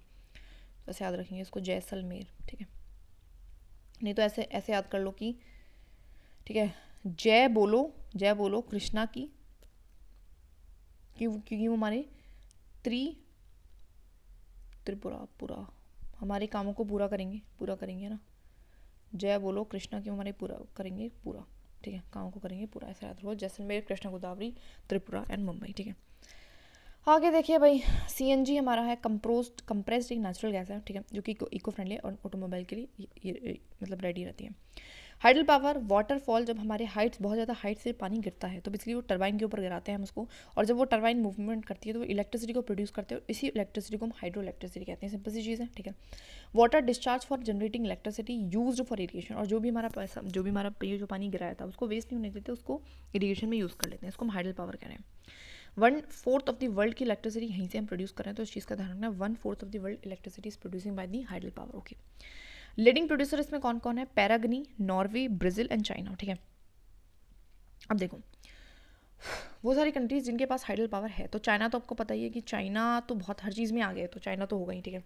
तो ऐसे याद रखेंगे इसको, जैसलमेर, ठीक है। नहीं तो ऐसे ऐसे याद कर लो कि, ठीक है, जय बोलो कृष्णा की, क्योंकि वो हमारे त्रिपुरा पूरा, हमारे कामों को पूरा करेंगे ना, जय बोलो कृष्णा की, हमारे पूरा करेंगे पूरा, ठीक है, कामों को करेंगे पूरा, ऐसा याद रखो, जैसलमेर, कृष्णा गोदावरी, त्रिपुरा एंड मुंबई, ठीक है। आगे देखिए भाई, CNG हमारा है कंप्रेस्ड एक नेचुरल गैस है, ठीक है, जो कि इको फ्रेंडली और ऑटोमोबाइल के लिए ये मतलब रेडी रहती है। हाइडल पावर, वाटरफॉल, जब हमारे हाइट्स बहुत ज़्यादा हाइट से पानी गिरता है तो बेसिकली वो टरबाइन के ऊपर गिराते हैं हम उसको, और जब वो टरबाइन मूवमेंट करती है तो वो इलेक्ट्रिसिटी को प्रोड्यूस करते हैं, इसी इलेक्ट्रिसिटी को हम हाइड्रो इलेक्ट्रिसिटी कहते हैं, सिंपल सी चीज़ है, ठीक है। Water discharge for generating electricity used for irrigation, और जो भी हमारा पैसा, जो भी हमारा ये जो पानी गिराया था उसको वेस्ट नहीं होने देते, उसको इरीगेशन में यूज़ कर लेते हैं, इसको हम हाइडल पावर कह रहे हैं। 1/4 ऑफ द वर्ल्ड की इलेक्ट्रिसिटी यहीं से हम प्रोड्यूस कर रहे हैं, तो इस चीज़ का ध्यान रखना, 1/4 of the world electricity is producing by the hydel power, okay. Leading producer इसमें कौन कौन है? पैरागनी, नॉर्वे, ब्राज़ील एंड चाइना, ठीक है। अब देखो वो सारी कंट्रीज जिनके पास हाइडल पावर है, तो चाइना तो आपको पता ही है कि चाइना तो बहुत हर चीज़ में आ गए, तो चाइना तो होगा ही, ठीक है।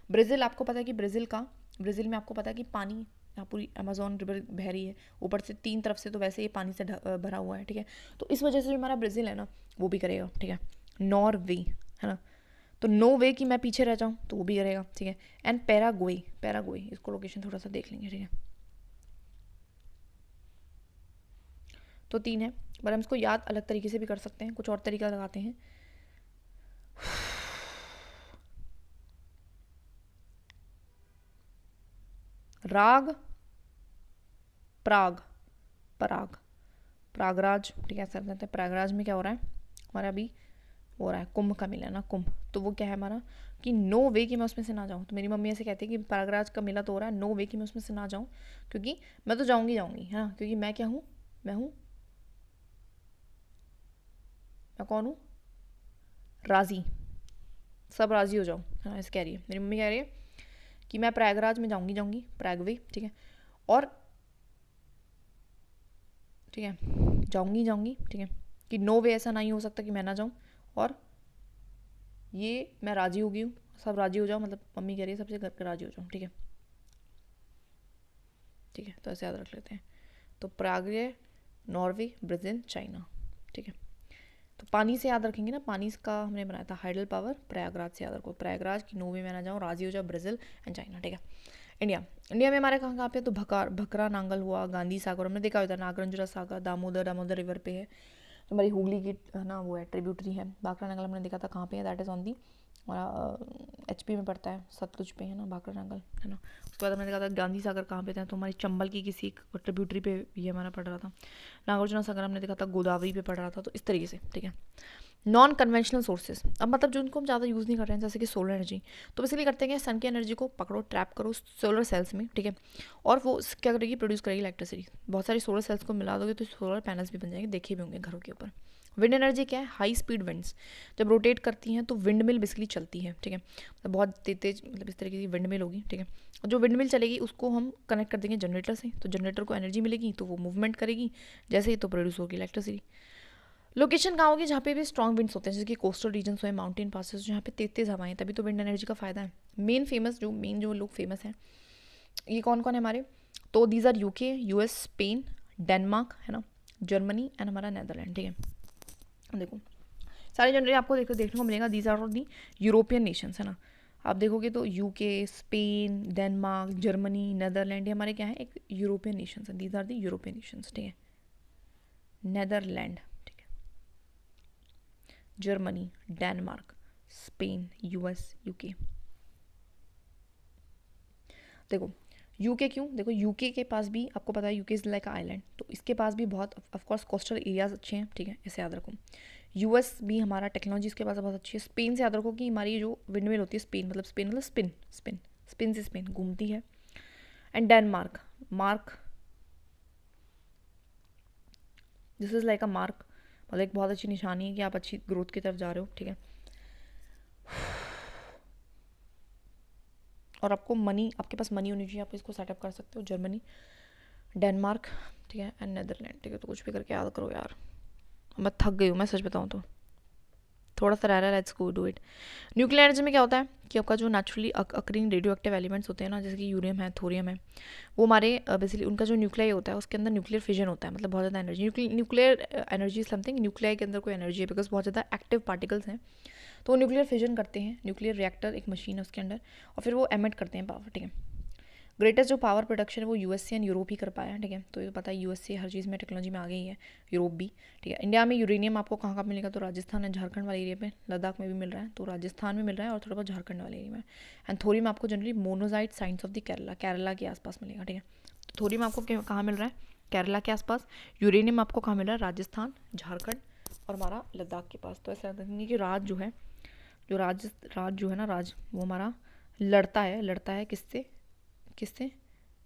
ब्राज़ील आपको पता है कि ब्राज़ील में आपको पता है कि पानी, यहाँ पूरी अमेजोन रिवर बह रही है, ऊपर से 3 तरफ से तो वैसे ही पानी से भरा हुआ है, ठीक है। तो इस वजह से जो हमारा ब्राज़ील है ना वो भी करेगा, ठीक है। नॉर्वे है ना, तो नो वे कि मैं पीछे रह जाऊँ तो वो भी करेगा, ठीक है। एंड पैराग्वे इसको लोकेशन थोड़ा सा देख लेंगे, ठीक है। तो 3 है, पर हम इसको याद अलग तरीके से भी कर सकते हैं, कुछ और तरीका लगाते हैं। प्रयागराज, ठीक है, ऐसा कहते हैं। प्रयागराज में क्या हो रहा है हमारा, अभी हो रहा है कुंभ का मेला ना, कुंभ, तो वो क्या है हमारा कि नो वे कि मैं उसमें से ना जाऊँ। तो मेरी मम्मी ऐसे कहती है कि प्रयागराज का मेला तो हो रहा है, नो वे कि मैं उसमें से ना जाऊँ, क्योंकि मैं तो जाऊँगी है ना, क्योंकि मैं क्या हूँ, मैं कौन हूँ, राज़ी, सब राज़ी हो जाओ, है ना, ऐसे कह रही है मेरी मम्मी, कह रही है कि मैं प्रयागराज में जाऊँगी, प्रयागवे, ठीक है, और ठीक है जाऊँगी, ठीक है, कि नो वे ऐसा नहीं हो सकता कि मैं ना जाऊँ, और ये मैं राज़ी हो गई हूँ, सब राज़ी हो जाओ, मतलब मम्मी कह रही है सबसे घर पर राज़ी हो जाओ, ठीक है, ठीक है, तो ऐसे याद रख लेते हैं। तो प्रागवे, नॉर्वे, ब्राज़ील, चाइना, ठीक है। तो पानी से याद रखेंगे ना, पानी का हमने बनाया था हाइडल पावर, प्रयागराज से याद रखो, प्रयागराज की नो वे में ना जाऊँ, राज़ी हो जाओ, ब्राज़ील एंड चाइना, ठीक है। इंडिया में हमारे कहाँ पे, तो भकरा नांगल हुआ, गांधी सागर हमने देखा होता है, नागरंजुरा सागर, दामोदर रिवर पे है, तो हमारी हुगली की ना वो है ट्रिब्यूटरी है। भाखड़ा नांगल हमने देखा था कहाँ पे है, दैट इज़ ऑन दी हमारा HP में पड़ता है, सतलुज पे है ना भाखड़ा नांगल, है ना। उसके बाद हमने देखा था गांधी सागर कहाँ पे था, तो हमारी चंबल की किसी एक ट्रिब्यूटरी पे ये हमारा पड़ रहा था। नागार्जुना सागर हमने देखा था गोदावरी पे पड़ रहा था, तो इस तरीके से, ठीक है। नॉन कन्वेंशनल सोर्सेज, अब मतलब जो उनको हम ज़्यादा यूज़ नहीं कर रहे हैं, जैसे कि सोलर एनर्जी, तो बेसिकली करते हैं सन की एनर्जी को पकड़ो, ट्रैप करो सोलर सेल्स में, ठीक है, और वो क्या करेगी, प्रोड्यूस करेगी इलेक्ट्रिसिटी। बहुत सारी सोलर सेल्स को मिला दोगे तो सोलर पैनल्स भी बन जाएंगे, देखे भी होंगे घरों के ऊपर। विंड एनर्जी क्या है, हाई स्पीड विंड्स जब रोटेट करती हैं तो विंड मिल बेसिकली चलती है, ठीक है, मतलब बहुत तेज मतलब इस तरीके की विंड मिल होगी, ठीक है। जो विंड मिल चलेगी उसको हम कनेक्ट कर देंगे जनरेटर से, तो जनरेटर को एनर्जी मिलेगी तो वो मूवमेंट करेगी, जैसे ही तो प्रोड्यूस होगी इलेक्ट्रिसिटी। लोकेशन कहाँ होगी, जहाँ पे भी स्ट्रॉन्ग विंड्स होते हैं, जैसे कि कोस्टल रीजन्स हुए, माउंटेन पासेस, जहाँ पे तेज हवाएं, तभी तो विंड एनर्जी का फ़ायदा है। मेन जो लोग फेमस हैं ये कौन कौन है हमारे, तो these are UK, US, Spain, Denmark, है ना, जर्मनी एंड हमारा नेदरलैंड, ठीक है। देखो सारी जनरली आपको देखने को मिलेगा, these are all the European nations, है ना। आप देखोगे तो UK, Spain, Denmark, Germany, Netherland, ये हमारे क्या है, एक यूरोपियन नेशंस है, these are the European nations, ठीक है। नेदरलैंड, ठीक है, Germany, Denmark, Spain, US, UK। देखो UK क्यों, देखो UK के पास भी आपको पता है UK इज़ लाइक आइलैंड, तो इसके पास भी बहुत ऑफकोर्स कोस्टल एरियाज अच्छे हैं, ठीक है, ऐसे याद रखो। US भी हमारा टेक्नोलॉजी इसके पास बहुत अच्छी है। स्पेन से याद रखो कि हमारी जो विंडमिल होती है, स्पेन मतलब स्पिन से स्पेन घूमती है। And Denmark, this is like a mark, मतलब एक बहुत अच्छी निशानी है कि आप अच्छी ग्रोथ की तरफ जा रहे हो, ठीक है। और आपके पास मनी होनी चाहिए, आप इसको सेटअप कर सकते हो। जर्मनी, डेनमार्क, ठीक है, एंड नेदरलैंड, ठीक है। तो कुछ भी करके याद करो यार, मैं थक गई हूँ, मैं सच बताऊँ तो थोड़ा सा रह रहा है, let's go do it. Nuclear energy में क्या होता है कि आपका जो naturally occurring radio active elements होते हैं ना, जैसे कि यूरेनियम है, थोरियम है, वो हमारे बेसिकली उनका जो न्यूक्लियाई होता है उसके अंदर न्यूक्लियर फिजन होता है, मतलब बहुत ज़्यादा energy. Nuclear energy something, nuclei के अंदर कोई एनर्जी है बिकॉज बहुत ज़्यादा एक्टिव पार्टिकल्स हैं, तो वो न्यूक्लियर फिजन करते हैं, न्यूक्लियर रिएक्टर एक मशीन है उसके अंदर, और फिर वो एमिट करते हैं पावर, ठीक है। ग्रेटेस्ट जो पावर प्रोडक्शन है वो यूएसए एंड यूरोप ही कर पाया है, ठीक है। तो ये पता है यूएसए हर चीज़ में टेक्नोलॉजी में आ गई है, यूरोप भी, ठीक है। इंडिया में यूरेनियम आपको कहाँ कहाँ मिलेगा, तो राजस्थान एंड झारखंड वाले एरिया पे, लद्दाख में भी मिल रहा है, तो राजस्थान में मिल रहा है और थोड़ा बहुत झारखंड वाले एरिया में। एंड थोरियम आपको generally monazite science of the Kerala के आसपास मिलेगा, ठीक है। तो थोरियम आपको कहाँ मिल रहा है, केरला के आसपास। यूरेनियम आपको कहाँ मिल रहा है, राजस्थान, झारखंड और हमारा लद्दाख के पास। तो ऐसा नहीं कि राज जो है जो है ना, राज वो हमारा लड़ता है किससे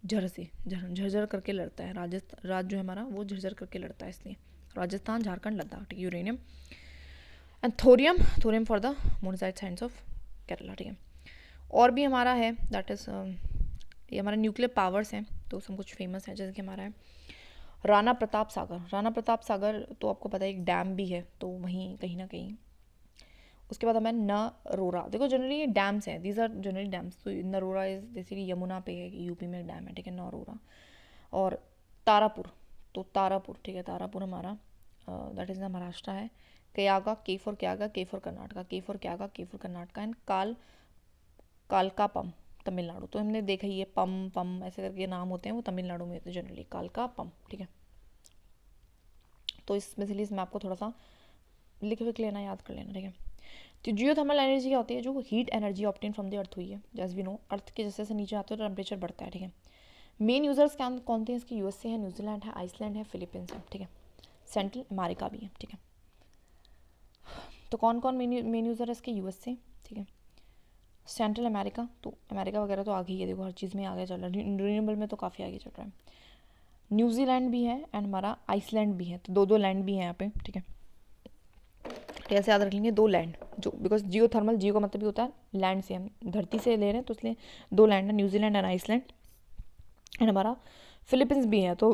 झरझर करके लड़ता है। राज जो है हमारा वो झरझर करके लड़ता है, इसलिए राजस्थान, झारखंड, लद्दाख, ठीक है। Uranium and thorium for the monazite science of Kerala, ठीक है। और भी हमारा है दैट इज़ ये हमारे न्यूक्लियर पावर्स हैं, तो सब कुछ फेमस है, जैसे कि हमारा है राणा प्रताप सागर तो आपको पता है एक डैम भी है, तो वहीं कहीं ना कहीं। उसके बाद हमें नरोरा, देखो जनरली ये डैम्स हैं, दीज आर जनरली डैम्स। तो नरोरा इज बेसिकली यमुना पे है, यूपी में एक डैम है, ठीक है, नरोरा। और तारापुर, तो तारापुर, ठीक है, तारापुर हमारा दैट इज़ महाराष्ट्र है। कयागा, के फॉर कर्नाटका एंड कालकापम तमिलनाडु। तो हमने देखा ये पम ऐसे करके नाम होते हैं, वो तमिलनाडु में होते हैं जनरली, कालकापम, ठीक है। तो इसमें आपको थोड़ा सा लिख लेना, याद कर लेना, ठीक है। तो जियोथर्मल एनर्जी क्या होती है, जो heat energy obtain from the earth हुई है, जैसे वी नो अर्थ के जैसे जैसे नीचे आते हो तो टेम्परेचर बढ़ता है, ठीक है। मेन यूजर्स क्या कौन थे इसके, यूएसए है, न्यूजीलैंड है, आइसलैंड है, फिलीपींस है, ठीक है। सेंट्रल अमेरिका भी है, ठीक है। तो कौन कौन मेन यूज़र है इसके, यूएसए, ठीक है, सेंट्रल अमेरिका, तो अमेरिका वगैरह तो आगे ही है, देखो हर चीज़ में आगे चल रहा है, रिन्यूएबल में तो काफ़ी आगे चल रहा है। न्यूजीलैंड भी है एंड हमारा आइसलैंड भी है, तो दो लैंड भी हैं यहाँ पे, ठीक है। कैसे याद रख लेंगे, दो लैंड, जो बिकॉज जियो का मतलब भी होता है लैंड से, हम धरती से ले रहे हैं, तो इसलिए दो लैंड है, न्यूजीलैंड एंड आइसलैंड। एंड हमारा फिलीपींस भी है, तो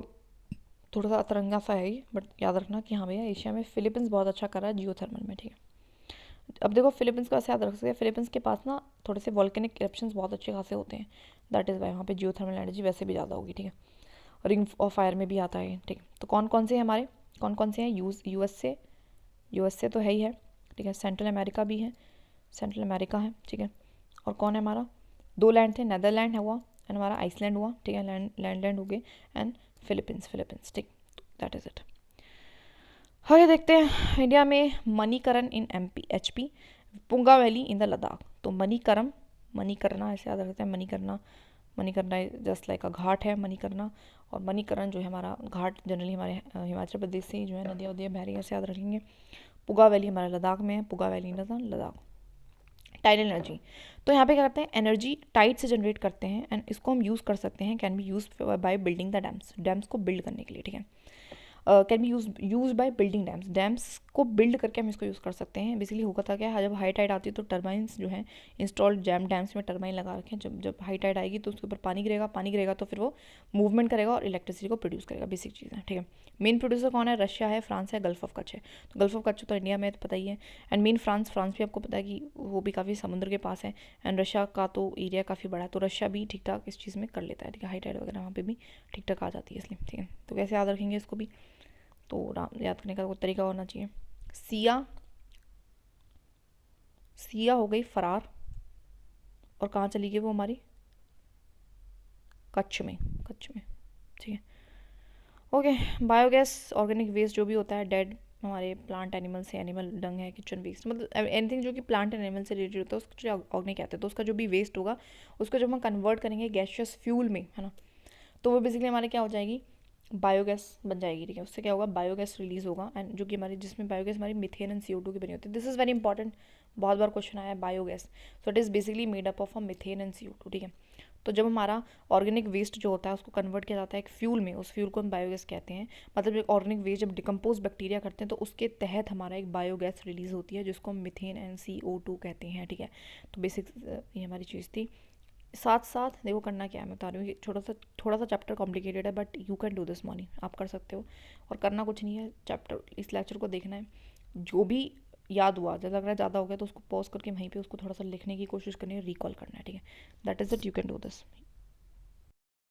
थोड़ा सा अतरंगा सा है ये, बट याद रखना कि हाँ भैया एशिया में फिलीपींस बहुत अच्छा कर रहा है जियोथर्मल में, ठीक है। अब देखो फिलीपींस को ऐसे याद रख सकते हैं, फिलीपींस के पास ना थोड़े से वॉल्केनिक इरप्शंस बहुत अच्छे खासे होते हैं, दैट इज़ वाई वहाँ पे जियोथर्मल एनर्जी वैसे भी ज़्यादा होगी, ठीक है। रिंग ऑफ फायर में भी आता है, ठीक है। तो कौन कौन से हैं, यूएसए तो है ही है, ठीक है। सेंट्रल अमेरिका भी है, सेंट्रल अमेरिका है, ठीक है। और कौन है हमारा, दो लैंड थे, नेदरलैंड हुआ एंड हमारा आइसलैंड हुआ, ठीक है, लैंड हो गए, एंड फिलीपींस, ठीक, दैट इज़ इट। आगे देखते हैं, इंडिया में Manikaran in MP HP, Punga valley in the Ladakh. तो मणिकरना ऐसे याद रखते हैं, मणिकरना जस्ट लाइक अ घाट है मणिकरना, और मणिकरण जो है हमारा घाट जनरली हमारे हिमाचल प्रदेश से ही जो है नदियाँ बह रही है, ऐसे याद रखेंगे। पुगा वैली हमारे लद्दाख में है, Puga valley in Ladakh. Tidal energy, तो यहाँ पे क्या करते हैं, एनर्जी टाइड से जनरेट करते हैं, एंड इसको हम यूज़ कर सकते हैं, can be use by building the dams को बिल्ड करने के लिए, ठीक है। Can be use by building dams को बिल्ड करके हम इसको यूज़ कर सकते हैं। बेसिकली होगा था क्या, जब हाई टाइड आती है तो टर्बाइंस जो है इंस्टॉल्ड डैम्स में टर्बाइन लगा रखे हैं, जब हाई टाइड आएगी तो उसके ऊपर पानी गिरेगा तो फिर वो मूवमेंट करेगा और इलेक्ट्रिसिटी को प्रोड्यूस करेगा, बेसिक चीज़ है, ठीक है। मेन प्रोड्यूसर कौन है, रशिया है, फ्रांस है, गल्फ ऑफ कच्छ है। तो गल्फ ऑफ कच्छ तो इंडिया में तो पता ही है, एंड मेन फ्रांस भी आपको पता है कि वो भी काफ़ी समुद्र के पास है, एंड रशिया का तो एरिया काफ़ी बड़ा है, तो रशिया भी ठीक ठाक इस चीज़ में कर लेता है, ठीक है। हाई टाइड वगैरह वहाँ पे भी ठीक ठाक आ जाती है, इसलिए, ठीक है। तो कैसे याद रखेंगे इसको भी, तो याद करने का कोई तरीका होना चाहिए। सिया हो गई फरार, और कहाँ चली गई वो हमारी, कच्छ में, ठीक है। ओके, बायोगैस ऑर्गेनिक वेस्ट जो भी होता है, डेड हमारे प्लांट एनिमल से, एनिमल डंग है, किचन वेस्ट, मतलब एनीथिंग जो कि प्लांट एनिमल से रिलेटेड होता है उसको जो ऑर्गेनिक कहते हैं। तो उसका जो भी वेस्ट होगा उसको जब हम कन्वर्ट करेंगे गैसियस फ्यूल में, है ना, तो वो बेसिकली हमारे क्या हो जाएगी, बायोगैस बन जाएगी, ठीक है। उससे क्या होगा, बायोगैस रिलीज होगा, एंड जो कि हमारी जिसमें बायोगैस हमारी मिथेन एंड CO2 की बनी होती है। दिस इज़ वेरी इंपॉर्टेंट, बहुत बार क्वेश्चन आया है biogas. So it is basically made up of a methane and CO2, ठीक है। तो जब हमारा ऑर्गेनिक वेस्ट जो होता है उसको कन्वर्ट किया जाता है एक फ्यूल में, उस फ्यूल को हम बायोगैस कहते हैं। मतलब एक ऑर्गेनिक वेस्ट जब डिकम्पोज बैक्टीरिया करते हैं तो उसके तहत हमारा एक बायोगैस रिलीज होती है जिसको हम मिथेन एंड CO2 कहते हैं, ठीक है। तो बेसिक ये हमारी चीज़ थी। साथ साथ देखो करना क्या है, मैं बता रही हूँ, ये थोड़ा सा चैप्टर कॉम्प्लिकेटेड है, but you can do this morning, आप कर सकते हो। और करना कुछ नहीं है, चैप्टर इस लेक्चर को देखना है, जो भी याद हुआ, जब लग रहा है ज़्यादा हो गया तो उसको पॉज करके वहीं पे उसको थोड़ा सा लिखने की कोशिश करनी है, रिकॉल करना है, ठीक है। That is it, you can do this.